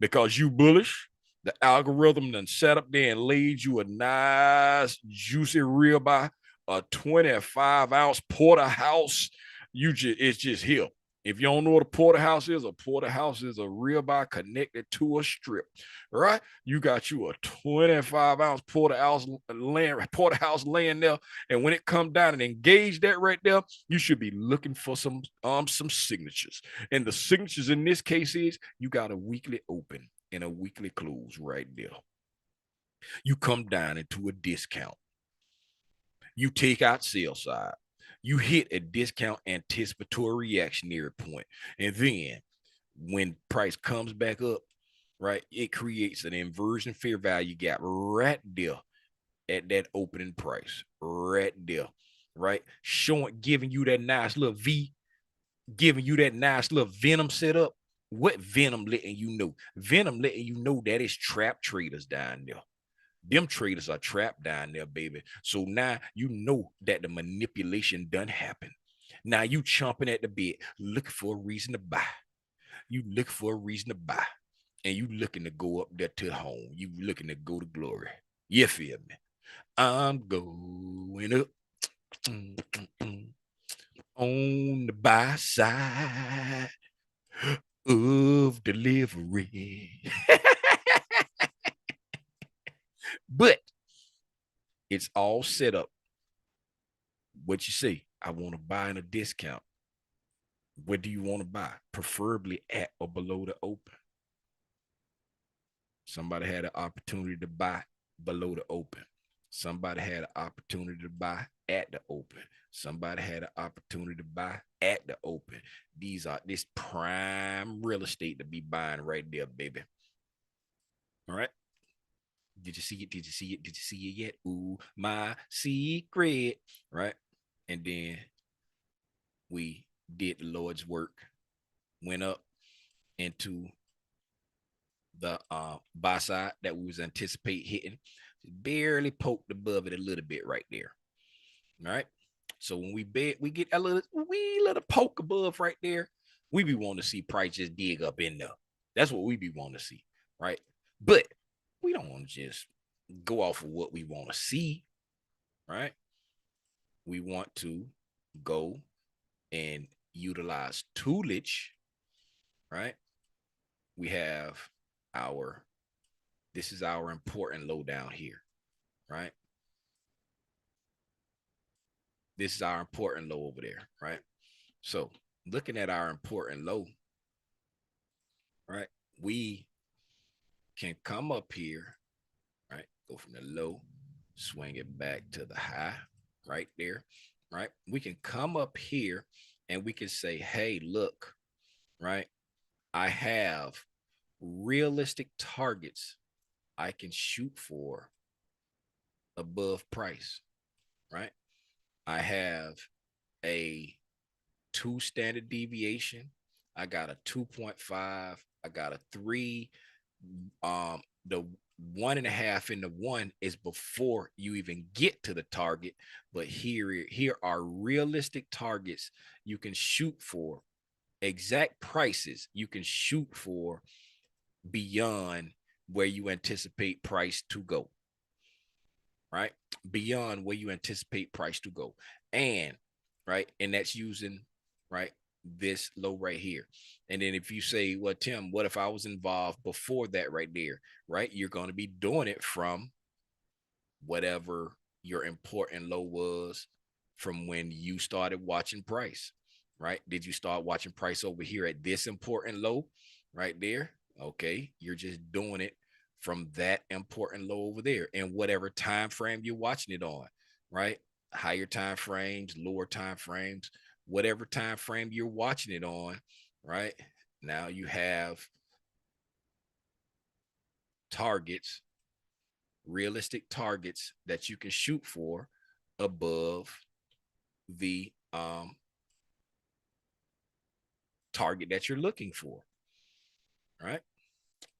Because you bullish, the algorithm done set up there and laid you a nice, juicy ribeye, a 25-ounce porterhouse. It's just here. If you don't know what a porterhouse is a ribeye connected to a strip, right? You got you a 25-ounce porterhouse laying there, and when it come down and engage that right there, you should be looking for some signatures. And the signatures in this case is you got a weekly open and a weekly close right there. You come down into a discount. You take out sell side. You hit a discount anticipatory reactionary point. And then when price comes back up, right, it creates an inversion fair value gap right there at that opening price right there, right? Giving you that nice little V, giving you that nice little venom setup. What venom letting you know? Venom letting you know that it's trap traders down there. Them traders are trapped down there, baby. So now you know that the manipulation done happen. Now you chomping at the bit, looking for a reason to buy. You look for a reason to buy. And you looking to go up there to home. You looking to go to glory. You feel me? I'm going up on the buy side of delivery. But it's all set up. What you say? I want to buy in a discount. What do you want to buy? Preferably at or below the open. Somebody had an opportunity to buy below the open. Somebody had an opportunity to buy at the open. Somebody had an opportunity to buy at the open. This prime real estate to be buying right there, baby. All right. Did you see it? Did you see it? Did you see it yet? Ooh, my secret. Right. And then we did the Lord's work, went up into the buy side that we was anticipate hitting, barely poked above it a little bit right there. All right. So when we get a little poke above right there, we be wanting to see price just dig up in there. That's what we be wanting to see, right? But we don't want to just go off of what we want to see, right? We want to go and utilize toolage, right? We have this is our important low down here, right? This is our important low over there, right? So looking at our important low, right? We can come up here, right? Go from the low, swing it back to the high right there, right? We can come up here and we can say, hey, look, right? I have realistic targets I can shoot for above price, right? I have a 2 standard deviation. I got a 2.5. I got a 3. The 1.5 and the 1 is before you even get to the target. But here are realistic targets you can shoot for, exact prices you can shoot for beyond where you anticipate price to go, right? Beyond where you anticipate price to go. And right, and that's using right this low right here. And then if you say, well, Tim, what if I was involved before that right there, right? You're going to be doing it from whatever your important low was from when you started watching price, right? Did you start watching price over here at this important low right there? Okay, you're just doing it from that important low over there and whatever time frame you're watching it on, right? Higher time frames, lower time frames, whatever time frame you're watching it on, right? Now you have targets, realistic targets that you can shoot for above the target that you're looking for, right?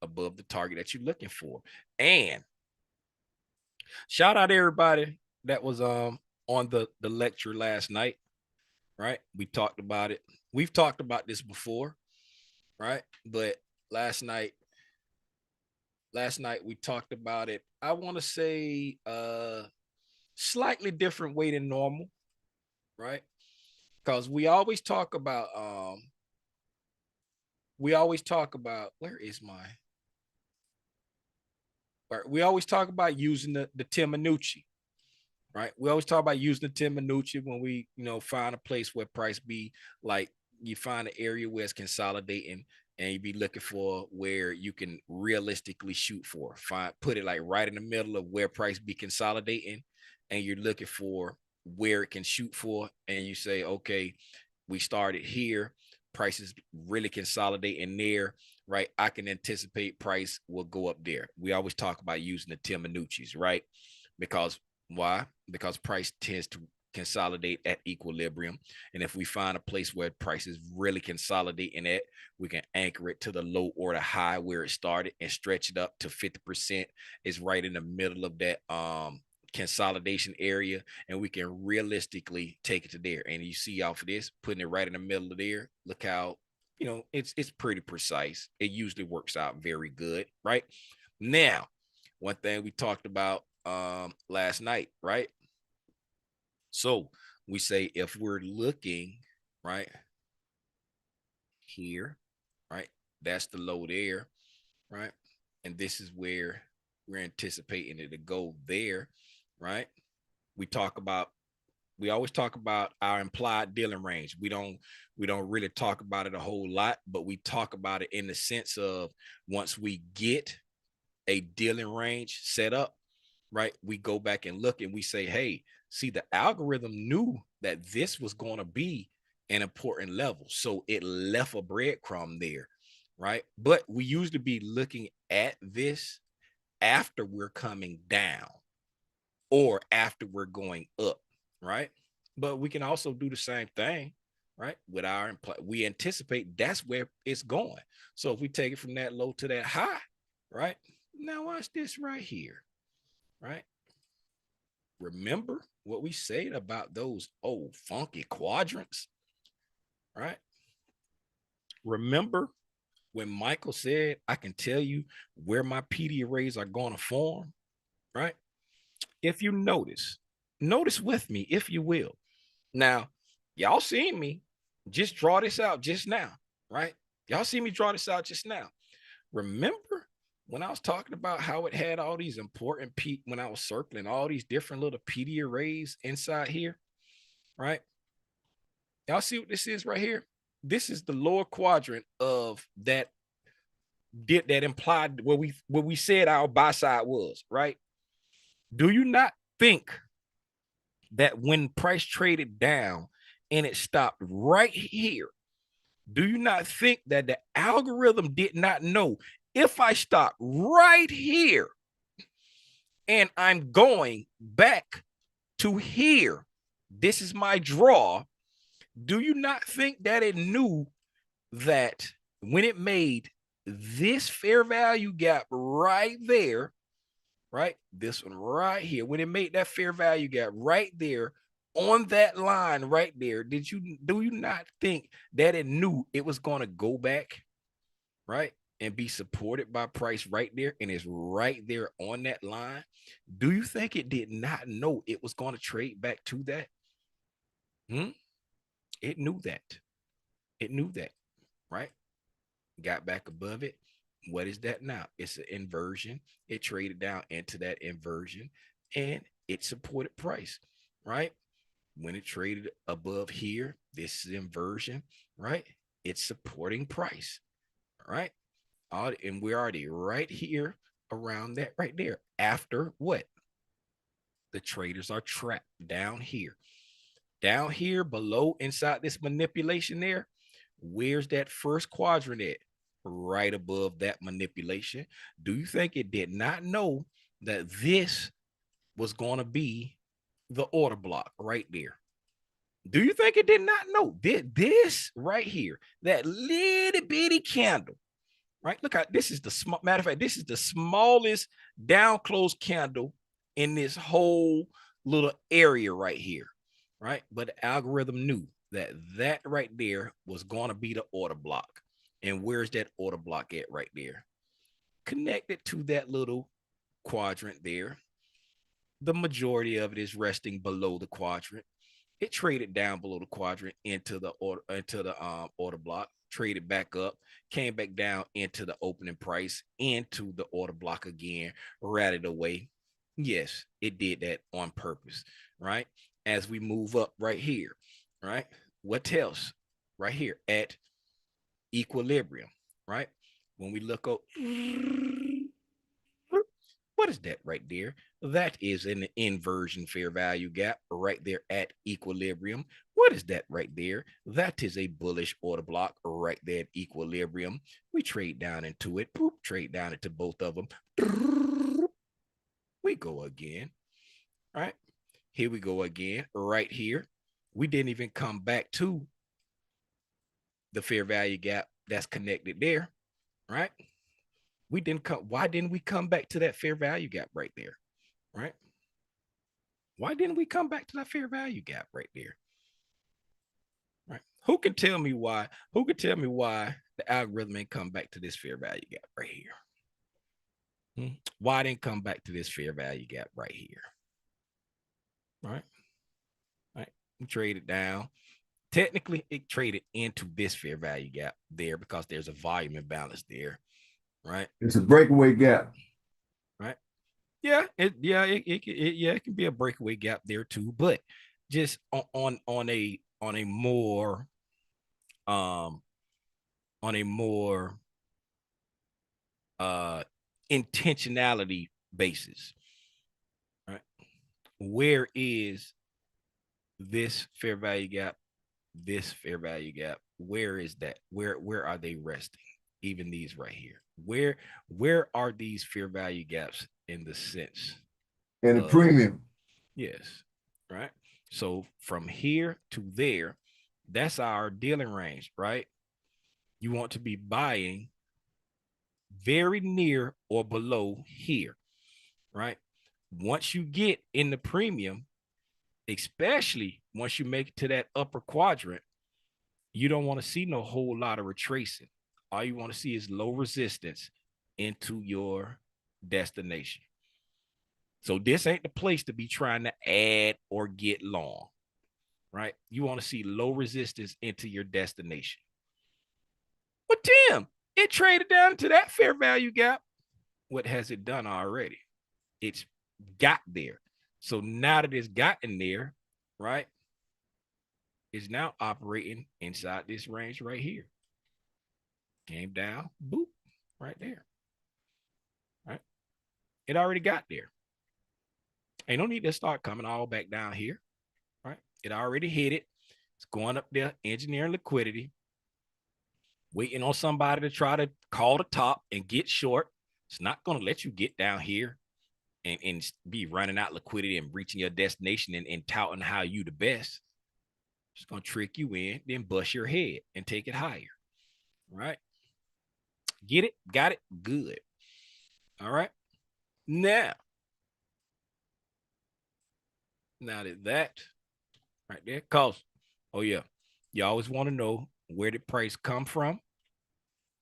Above the target that you're looking for. And shout out everybody that was on the lecture last night, right? We talked about it. We've talked about this before, right? But last night we talked about it. I want to say slightly different way than normal, right? Because we always talk about where is my we always talk about using the Tim Minucci, right? We always talk about using the Tim Minucci when we, find a place where price be like you find an area where it's consolidating and you be looking for where you can realistically shoot for. Put it like right in the middle of where price be consolidating and you're looking for where it can shoot for. And you say, okay, we started here. Prices really consolidate in there, right? I can anticipate price will go up there. We always talk about using the Tim Minucci's, right? because why? Because price tends to consolidate at equilibrium. And if we find a place where prices really consolidating at, we can anchor it to the low or the high where it started and stretch it up to 50%. Is right in the middle of that consolidation area, and we can realistically take it to there. And you see off of this, putting it right in the middle of there, look how, you know, it's pretty precise. It usually works out very good. Right now, one thing we talked about last night, right? So we say if we're looking right here, right, that's the low there, right, and this is where we're anticipating it to go there, right? We talk about, we always talk about our implied dealing range. We don't really talk about it a whole lot, but we talk about it in the sense of once we get a dealing range set up, right, we go back and look and we say, hey, see, the algorithm knew that this was going to be an important level, so it left a breadcrumb there, right? But we usually be looking at this after we're coming down or after we're going up, right? But we can also do the same thing, right? With our, we anticipate that's where it's going. So if we take it from that low to that high, right? Now watch this right here, right? Remember what we said about those old funky quadrants, right? Remember when Michael said, I can tell you where my PD arrays are going to form, right? If you notice with me, if you will. Now, y'all seen me just draw this out just now, right? Y'all see me draw this out just now. Remember when I was talking about how it had all these important when I was circling all these different little PD arrays inside here, right? Y'all see what this is right here? This is the lower quadrant of that implied where we said our buy side was, right? Do you not think that when price traded down and it stopped right here, do you not think that the algorithm did not know if I stop right here and I'm going back to here, this is my draw? Do you not think that it knew that when it made this fair value gap right there, right, this one right here, when it made that fair value gap right there on that line right there, do you not think that it knew it was going to go back, right, and be supported by price right there, and it's right there on that line? Do you think it did not know it was going to trade back to that? It knew that. It knew that, right? Got back above it. What is that now? It's an inversion. It traded down into that inversion and it supported price, right? When it traded above here, this is inversion, right? It's supporting price, right? And we're already right here around that right there. After what? The traders are trapped down here. Down here below inside this manipulation there, where's that first quadrant at? Right above that manipulation. Do you think it did not know that this was going to be the order block right there? Do you think it did not know this right here, that little bitty candle, right? Look at this, is the small, matter of fact, this is the smallest down close candle in this whole little area right here, right? But the algorithm knew that right there was going to be the order block. And where's that order block at right there? Connected to that little quadrant there. The majority of it is resting below the quadrant. It traded down below the quadrant into the order block, traded back up, came back down into the opening price, into the order block again, ratted away. Yes, it did that on purpose, right? As we move up right here, right? What else? Right here at equilibrium, right? When we look up, what is that right there? That is an inversion fair value gap right there at equilibrium. What is that right there? That is a bullish order block right there at equilibrium. We trade down into it, trade down into both of them. We go again. right? Here we go again, right here. We didn't even come back to the fair value gap that's connected there, right? We didn't come. Why didn't we come back to that fair value gap right there, right? Why didn't we come back to that fair value gap right there? Right? Who can tell me why? Who can tell me why the algorithm ain't come back to this fair value gap right here? Why didn't come back to this fair value gap right here? Right? Right? We traded down. Technically, it traded into this fair value gap there because there's a volume imbalance there, right? It's a breakaway gap. Right? Yeah, it can be a breakaway gap there too, but just on a more on a more intentionality basis, right? Where is this fair value gap? This fair value gap, where is that? Where are they resting? Even these right here. Where are these fair value gaps in the sense? And a premium. Yes. Right. So from here to there, that's our dealing range, right? You want to be buying very near or below here, right? Once you get in the premium, especially once you make it to that upper quadrant, you don't want to see no whole lot of retracing. All you want to see is low resistance into your destination. So this ain't the place to be trying to add or get long, right? You want to see low resistance into your destination. But Tim, it traded down to that fair value gap. What has it done already? It's got there. So now that it's gotten there, right, is now operating inside this range right here. Came down, boop, right there. Right? It already got there. Ain't no need to start coming all back down here. Right? It already hit it. It's going up there, engineering liquidity, waiting on somebody to try to call the top and get short. It's not going to let you get down here and be running out liquidity and reaching your destination and touting how you the best. It's going to trick you in, then bust your head and take it higher. Right? Get it? Got it? Good. All right. Now that right there, cause, oh yeah, you always want to know, where did price come from?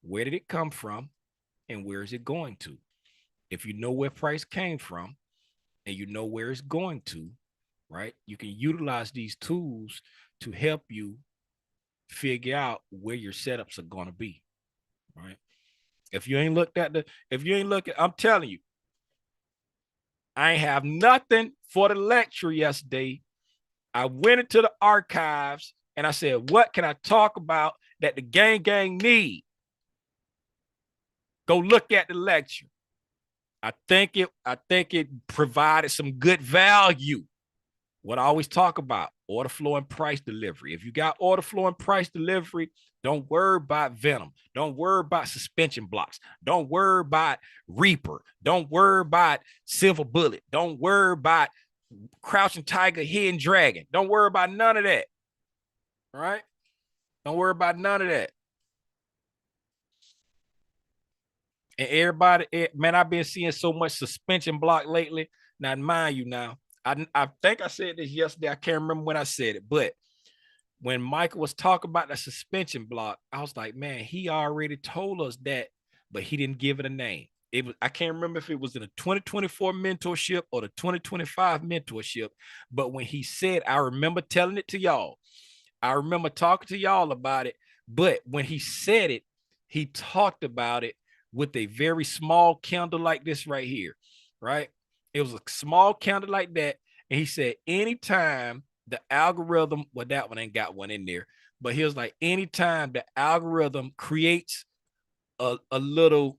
Where did it come from? And where is it going to? If you know where price came from and you know where it's going to, right, you can utilize these tools to help you figure out where your setups are going to be, right? If you ain't looked, I'm telling you, I ain't have nothing for the lecture yesterday. I went into the archives and I said, what can I talk about that the gang need? Go look at the lecture. I think it provided some good value. What I always talk about, order flow and price delivery. If you got order flow and price delivery, don't worry about Venom. Don't worry about suspension blocks. Don't worry about Reaper. Don't worry about Silver Bullet. Don't worry about Crouching Tiger, Hidden Dragon. Don't worry about none of that. All right? Don't worry about none of that. And everybody, man, I've been seeing so much suspension block lately. Now, mind you, now, I think I said this yesterday. I can't remember when I said it, but when Michael was talking about the suspension block, I was like, man, he already told us that, but he didn't give it a name. It was, I can't remember if it was in a 2024 mentorship or the 2025 mentorship, but when he said, I remember telling it to y'all. I remember talking to y'all about it, but when he said it, he talked about it with a very small candle like this right here, right? It was a small candle like that. And he said, anytime the algorithm, well, that one ain't got one in there, but he was like, anytime the algorithm creates a little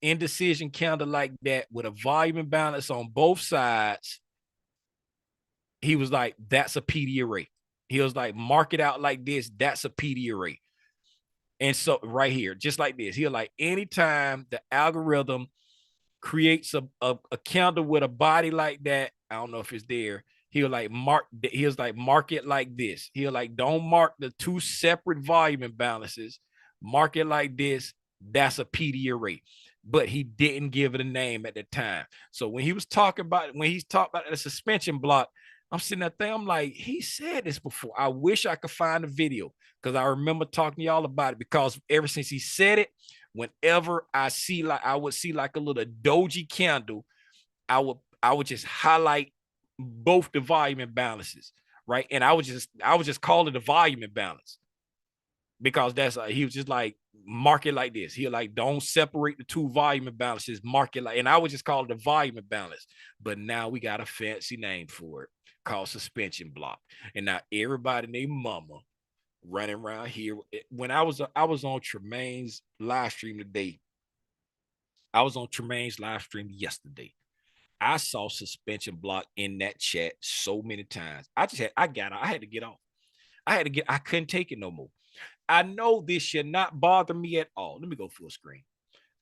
indecision candle like that with a volume imbalance on both sides, he was like, that's a PD array. He was like, mark it out like this, that's a PD array. And so right here, just like this, he'll like, anytime the algorithm creates a candle with a body like that, I don't know if it's there. He'll like mark it like this. He'll like, don't mark the two separate volume imbalances. Mark it like this. That's a PD array. But he didn't give it a name at the time. So when he's talking about the suspension block, I'm sitting there thinking, I'm like, he said this before. I wish I could find a video because I remember talking to y'all about it, because ever since he said it, whenever I would see like a little doji candle, I would just highlight both the volume imbalances, right? And I would just call it a volume imbalance, because that's he was just like, mark it like this. He'll like, don't separate the two volume imbalances, mark it like, and I would just call it a volume imbalance. But now we got a fancy name for it called suspension block. And now everybody named mama running around here. When I was on Tremaine's live stream today. I was on Tremaine's live stream yesterday. I saw suspension block in that chat so many times. I had to get off. I couldn't take it no more. I know this should not bother me at all. Let me go full screen.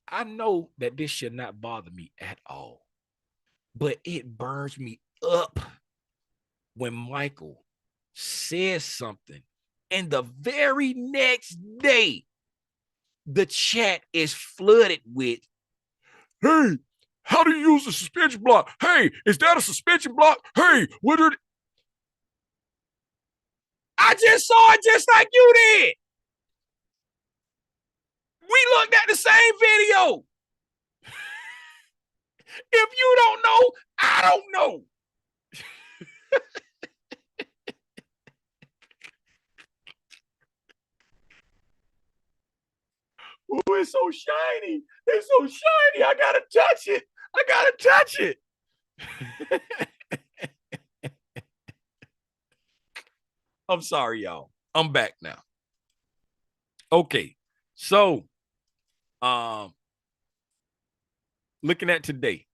I know that this should not bother me at all, but it burns me up when Michael says something and the very next day, the chat is flooded with, hey, how do you use a suspension block? Hey, is that a suspension block? Hey, what are I just saw it just like you did. We looked at the same video. If you don't know, I don't know. Oh, it's so shiny. It's so shiny. I gotta touch it. I gotta touch it. I'm sorry, y'all. I'm back now. Okay. So, looking at today,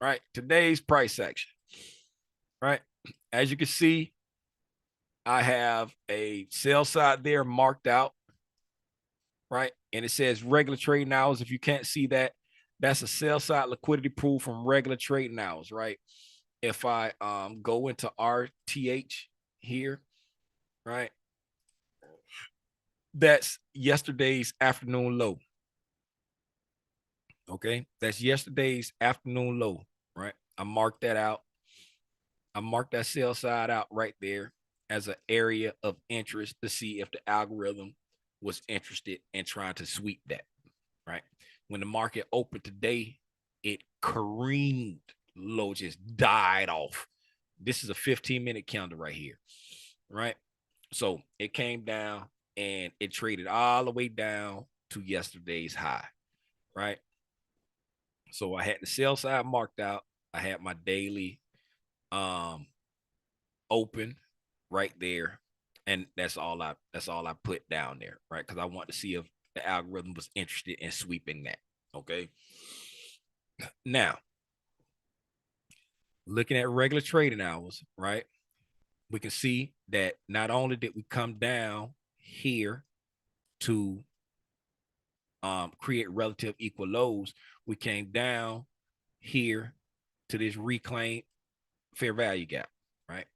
right? Today's price action, right? As you can see, I have a sell side there marked out, right? And it says regular trading hours. If you can't see that, that's a sell side liquidity pool from regular trading hours, right? If I go into RTH here, right? That's yesterday's afternoon low. Okay, that's yesterday's afternoon low, right? I marked that out. I marked that sell side out right there as an area of interest to see if the algorithm was interested in trying to sweep that, right? When the market opened today, it careened low, just died off. This is a 15-minute candle right here, right? So it came down and it traded all the way down to yesterday's high, right? So I had the sell side marked out. I had my daily open right there, and that's all I put down there, right? Because I want to see if the algorithm was interested in sweeping that. Okay. Now, looking at regular trading hours, right? We can see that not only did we come down here to create relative equal lows, we came down here to this reclaimed fair value gap, right?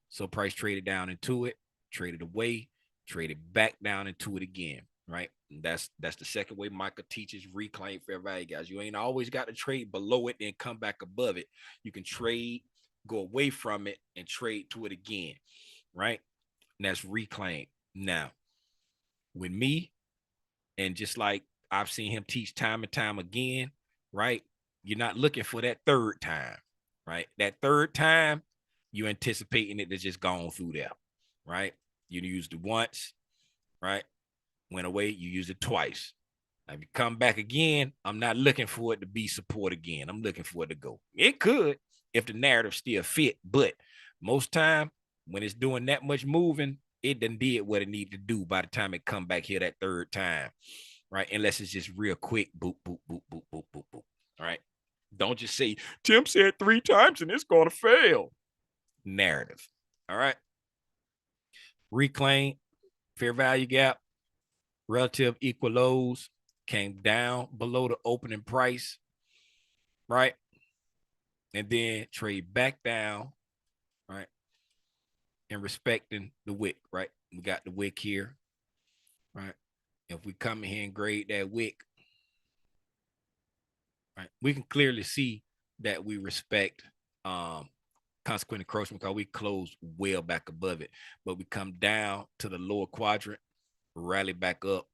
So price traded down into it, traded away, traded back down into it again, right? And that's the second way Micah teaches reclaim fair value, guys. You ain't always got to trade below it and come back above it. You can trade, go away from it, and trade to it again, right? And that's reclaim. Now, with me, and just like I've seen him teach time and time again, right? You're not looking for that third time, right? That third time, you're anticipating it to just gone through there, right? You used it once, right? Went away, you used it twice. Now, if you come back again, I'm not looking for it to be support again. I'm looking for it to go. It could if the narrative still fit, but most time when it's doing that much moving, it done did what it needed to do by the time it come back here that third time, right? Unless it's just real quick, boop, boop, boop, boop, boop, boop, boop. All right. Don't just say, Tim said 3 times and it's going to fail. Narrative. All right. Reclaim, fair value gap, relative equal lows, came down below the opening price, right? and then trade back down, right? And respecting the wick, right? We got the wick here, right? If we come in here and grade that wick, right, we can clearly see that we respect consequent encroachment because we close well back above it. But we come down to the lower quadrant, rally back up,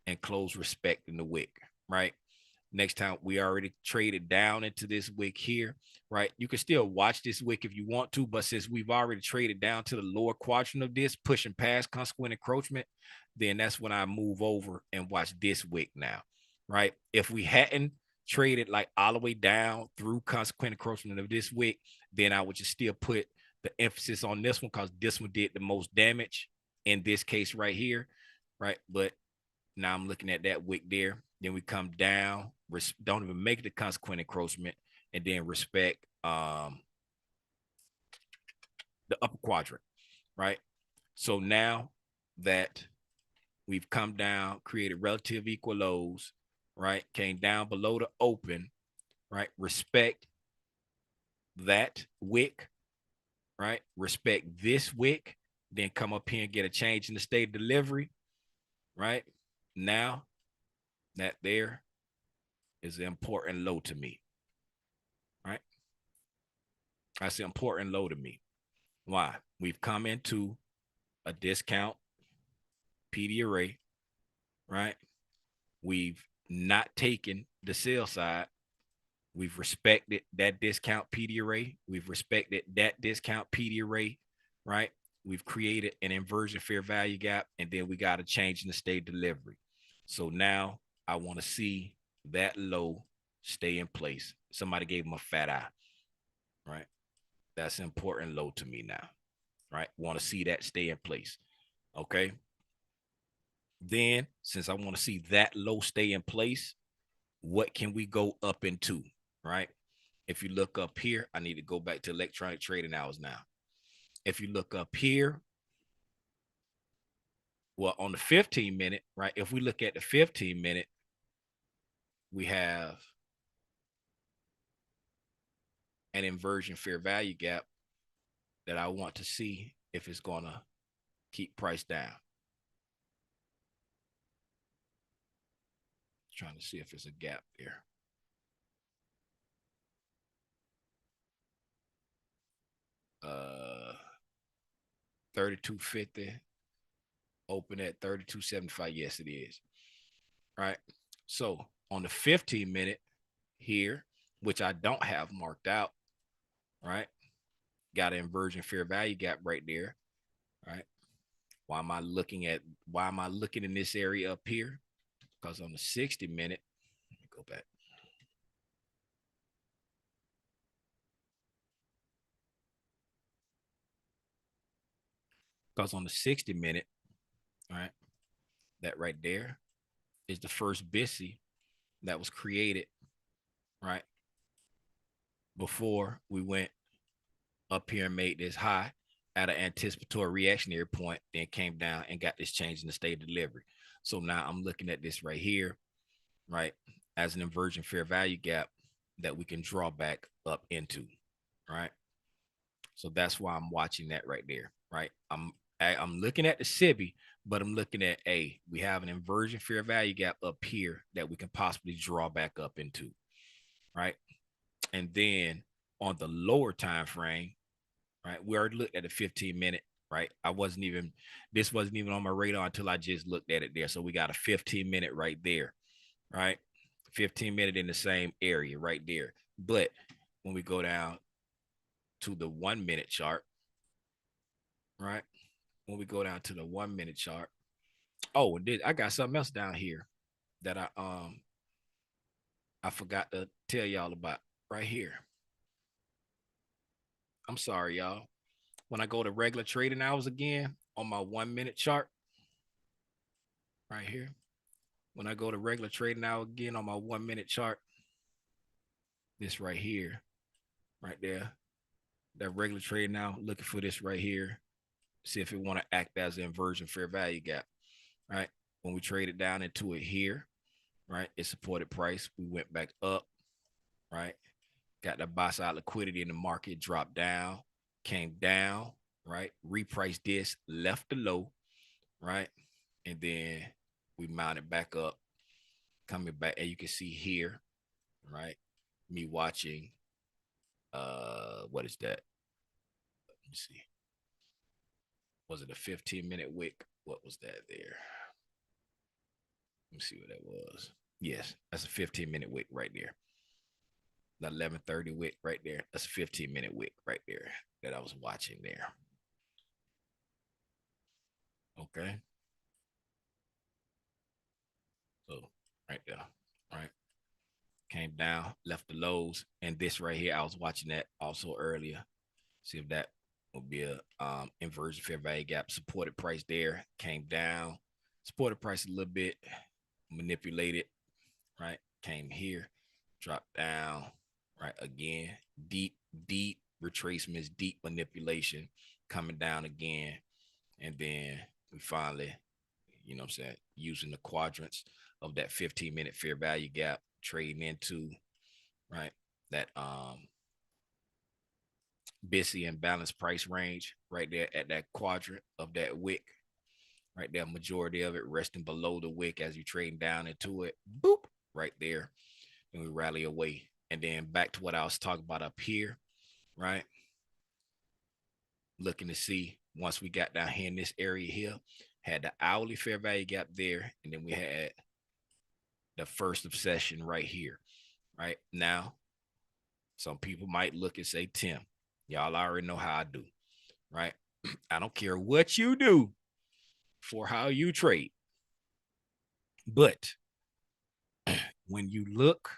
and close respecting the wick, right? Next time we already traded down into this wick here, right? You can still watch this wick if you want to, but since we've already traded down to the lower quadrant of this, pushing past consequent encroachment, then that's when I move over and watch this wick now, right? If we hadn't traded like all the way down through consequent encroachment of this wick, then I would just still put the emphasis on this one because this one did the most damage in this case right here, right? But now I'm looking at that wick there. Then we come down, don't even make the consequent encroachment, and then respect the upper quadrant, right? So now that we've come down, created relative equal lows, right? Came down below the open, right? Respect that wick, right? Respect this wick, then come up here and get a change in the state of delivery, right? Now that there is an important low to me, right? That's an important low to me. Why? We've come into a discount PD array, right? We've not taken the sell side. We've respected that discount PD array. We've respected that discount PD array, right? We've created an inversion fair value gap, and then we got a change in the state delivery. So now I want to see that low stay in place. Somebody gave him a fat eye, right? That's an important low to me now, right? Want to see that stay in place, okay? Then, since I want to see that low stay in place, what can we go up into, right? If you look up here, I need to go back to electronic trading hours now. If you look up here, well, on the 15-minute, right? If we look at the 15-minute, we have an inversion fair value gap that I want to see if it's going to keep price down. Trying to see if there's a gap there. Uh, 32.50, open at 32.75. Yes, it is. All right. So on the 15-minute here, which I don't have marked out, right? Got an inversion fair value gap right there. Right. Why am I looking in this area up here? Because on the 60-minute, let me go back. Because on the 60-minute, all right, that right there is the first BISI that was created, right, before we went up here and made this high at an anticipatory reactionary point, then came down and got this change in the state of delivery. So now I'm looking at this right here, right, as an inversion fair value gap that we can draw back up into, right? So that's why I'm watching that right there, right? I'm looking at the SIBI, but I'm looking at we have an inversion fair value gap up here that we can possibly draw back up into, right? And then on the lower time frame, right, we already looked at the 15-minute, right? This wasn't even on my radar until I just looked at it there. So we got a 15-minute right there, right? 15-minute in the same area right there. But when we go down to the 1-minute chart, right? When we go down to the 1-minute chart, oh, I got something else down here that I forgot to tell y'all about right here. I'm sorry, y'all. When I go to regular trading hours again on my 1-minute chart, right here. When I go to regular trading hour again on my 1-minute chart, this right here, right there, that regular trading now, looking for this right here. See if it want to act as an inversion fair value gap, right? When we traded down into it here, right, it supported price. We went back up, right? got that buy side liquidity in the market, dropped down, came down, right? Repriced this, left the low, right? And then we mounted back up, coming back. And you can see here, right? Me watching, what is that? Let me see. Was it a 15-minute wick? What was that there? Let me see what that was. Yes, that's a 15-minute wick right there. The 11:30 wick right there. That's a 15-minute wick right there that I was watching there. Okay. So right there, right? Came down, left the lows, and this right here, I was watching that also earlier. See if that will be a inversion fair value gap. Supported price there, came down, supported price a little bit, manipulated, right? Came here, dropped down, right? Again, deep retracements, deep manipulation, coming down again. And then we finally, you know what I'm saying, using the quadrants of that 15-minute fair value gap, trading into, right, that busy and balanced price range right there at that quadrant of that wick, right there, majority of it resting below the wick as you're trading down into it, boop, right there. And we rally away. And then back to what I was talking about up here, right? Looking to see once we got down here in this area here, had the hourly fair value gap there, and then we had the first of session right here, right? Now, some people might look and say, Tim, y'all already know how I do, right? I don't care what you do for how you trade. But when you look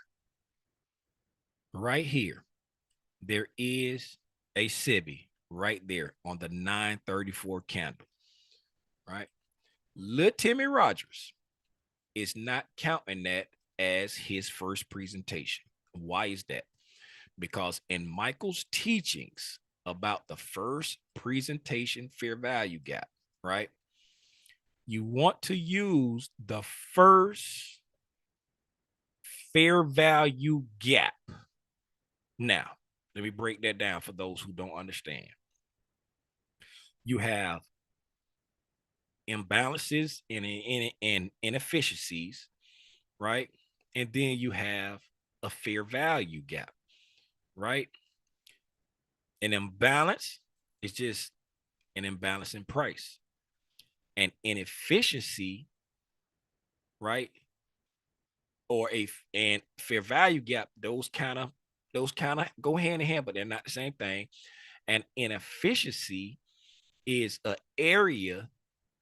right here, there is a SIBI right there on the 934 candle, right? Little Timmy Rogers is not counting that as his first presentation. Why is that? Because in Michael's teachings about the first presentation fair value gap, right? You want to use the first fair value gap. Now, let me break that down for those who don't understand. You have imbalances and inefficiencies, right? And then you have a fair value gap, right? An imbalance is just an imbalance in price. An inefficiency, right? Or and fair value gap, those kind of go hand in hand, but they're not the same thing. And inefficiency is an area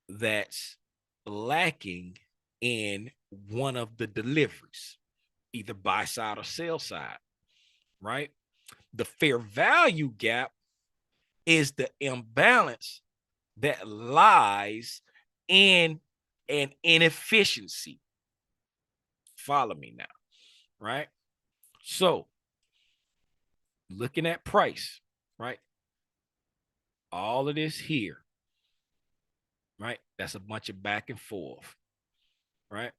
that's lacking in one of the deliveries, either buy side or sell side, right? The fair value gap is the imbalance that lies in an inefficiency. Follow me now, right? So looking at price, right? All of this here, right? That's a bunch of back and forth, right?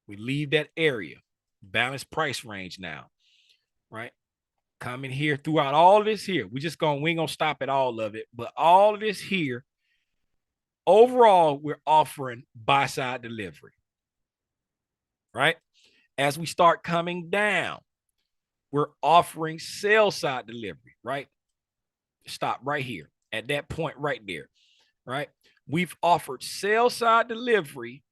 We leave that area, balanced price range now, right? Coming here throughout all this here. We ain't gonna stop at all of it, but all of this here, overall, we're offering buy side delivery, right? As we start coming down, we're offering sell side delivery, right? Stop right here at that point right there, right? We've offered sell side delivery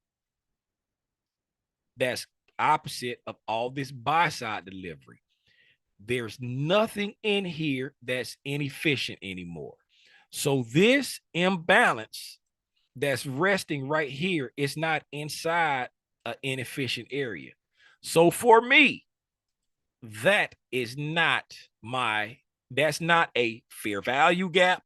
that's opposite of all this buy side delivery. There's nothing in here that's inefficient anymore. So this imbalance that's resting right here is not inside an inefficient area. So for me, that's not a fair value gap.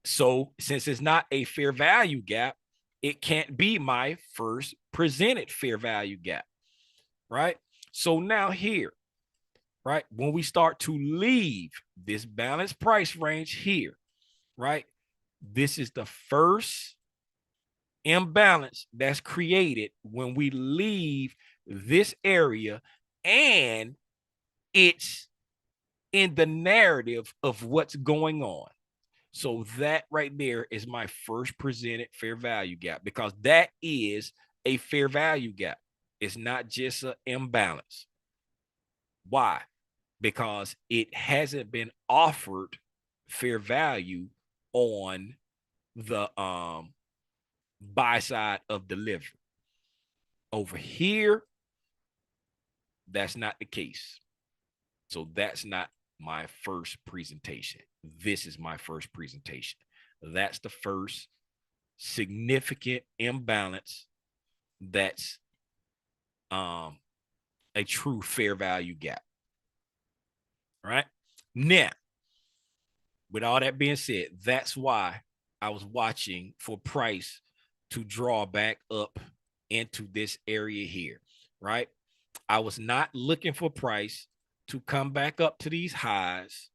So since it's not a fair value gap, it can't be my first presented fair value gap, right? So now here, right, when we start to leave this balanced price range here, right, this is the first imbalance that's created when we leave this area, and it's in the narrative of what's going on. So that right there is my first presented fair value gap, because that is a fair value gap. It's not just an imbalance. Why? Because it hasn't been offered fair value on the buy side of delivery. Over here, that's not the case. So that's not my first presentation. This is my first presentation. That's the first significant imbalance that's a true fair value gap. All right. Now, with all that being said, that's why I was watching for price to draw back up into this area here, right? I was not looking for price to come back up to these highs,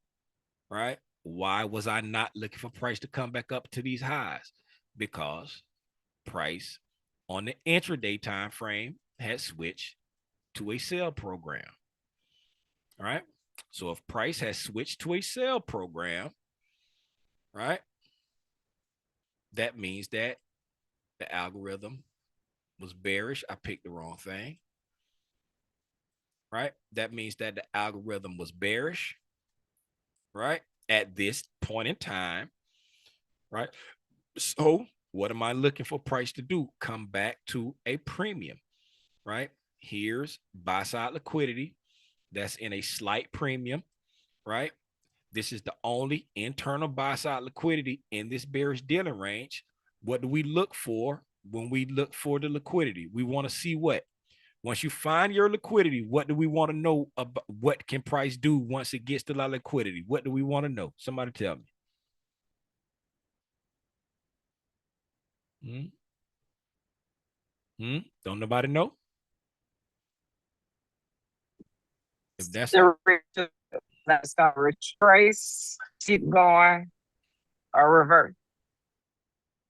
right? Why was I not looking for price to come back up to these highs? Because price on the intraday time frame had switched to a sell program. All right. So if price has switched to a sell program, right, that means that the algorithm was bearish. I picked the wrong thing. Right. That means that the algorithm was bearish, right, at this point in time. Right. So what am I looking for price to do? Come back to a premium, right? Here's buy side liquidity that's in a slight premium, right? This is the only internal buy side liquidity in this bearish dealing range. What do we look for when we look for the liquidity? We want to see what? Once you find your liquidity, what do we want to know about? What can price do once it gets to the liquidity? What do we want to know? Somebody tell me. Don't nobody know? If that's The that's gonna retrace, keep going, or revert.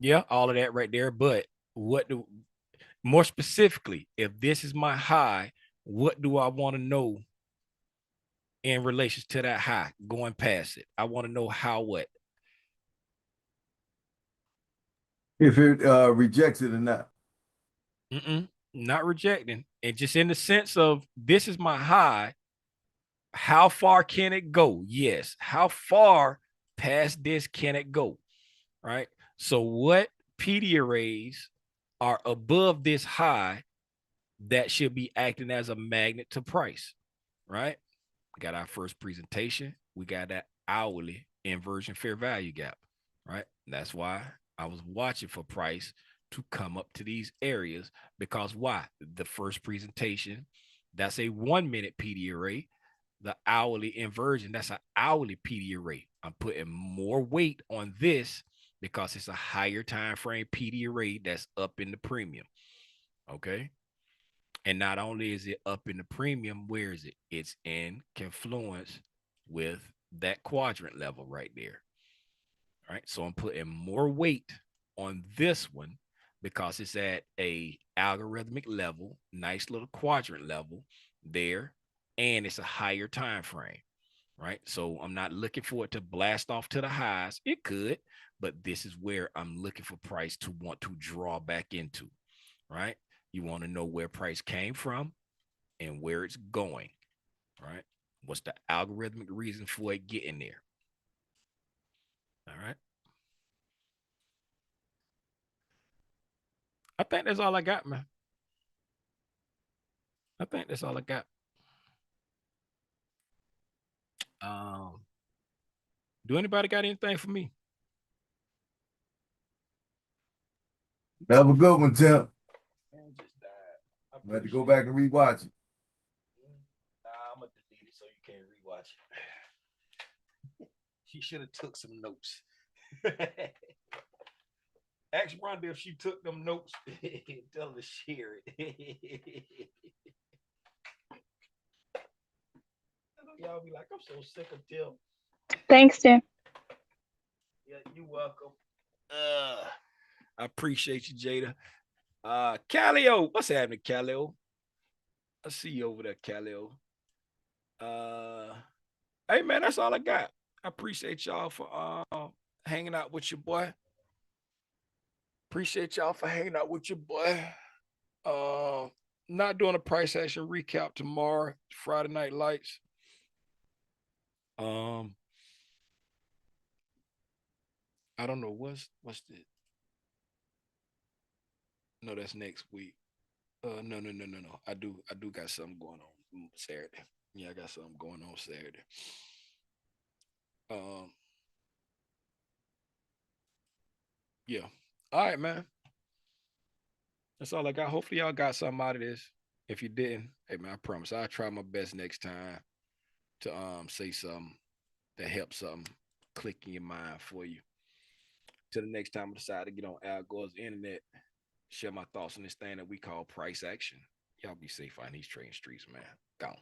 yeah, all of that right there. But what do more specifically, if this is my high, what do I want to know in relation to that high going past it? I want to know how what? If it rejects it or not. Not rejecting. And just in the sense of this is my high. How far can it go? Yes. How far past this can it go? Right. So what PD arrays are above this high that should be acting as a magnet to price? Right. We got our first presentation. We got that hourly inversion fair value gap. Right. That's why I was watching for price to come up to these areas, because why? The first presentation, that's a 1 minute PD array. The hourly inversion, that's an hourly PD array. I'm putting more weight on this because it's a higher time frame PD array that's up in the premium. Okay. And not only is it up in the premium, where is it? It's in confluence with that quadrant level right there. All right. So I'm putting more weight on this one because it's at a algorithmic level, nice little quadrant level there, and it's a higher time frame. Right. So I'm not looking for it to blast off to the highs. It could, but this is where I'm looking for price to want to draw back into. Right. You want to know where price came from and where it's going. Right. What's the algorithmic reason for it getting there? All right. I think that's all I got, man. I think that's all I got. Do anybody got anything for me? That was a good one, Tim. Man, just died. I had to go back and rewatch it. Nah, I'm gonna delete it so you can't rewatch it. She should have took some notes. Ask Rhonda if she took them notes. Tell her to share it. Y'all be like, I'm so sick of Tim. Thanks, Tim. Yeah, you're welcome. I appreciate you, Jada. Calio, what's happening, Calio? I see you over there, Calio. Hey man, that's all I got. I appreciate y'all for hanging out with your boy. Appreciate y'all for hanging out with your boy. Not doing a price action recap tomorrow, Friday Night Lights. I don't know what's the no, that's next week. No. I do got something going on Saturday. Yeah, I got something going on Saturday. Yeah. All right, man. That's all I got. Hopefully y'all got something out of this. If you didn't, hey man, I promise I'll try my best next time to say something that helps something click in your mind for you. Till the next time I decide to get on Al Gore's internet, share my thoughts on this thing that we call price action. Y'all be safe out in these trading streets, man. Gone.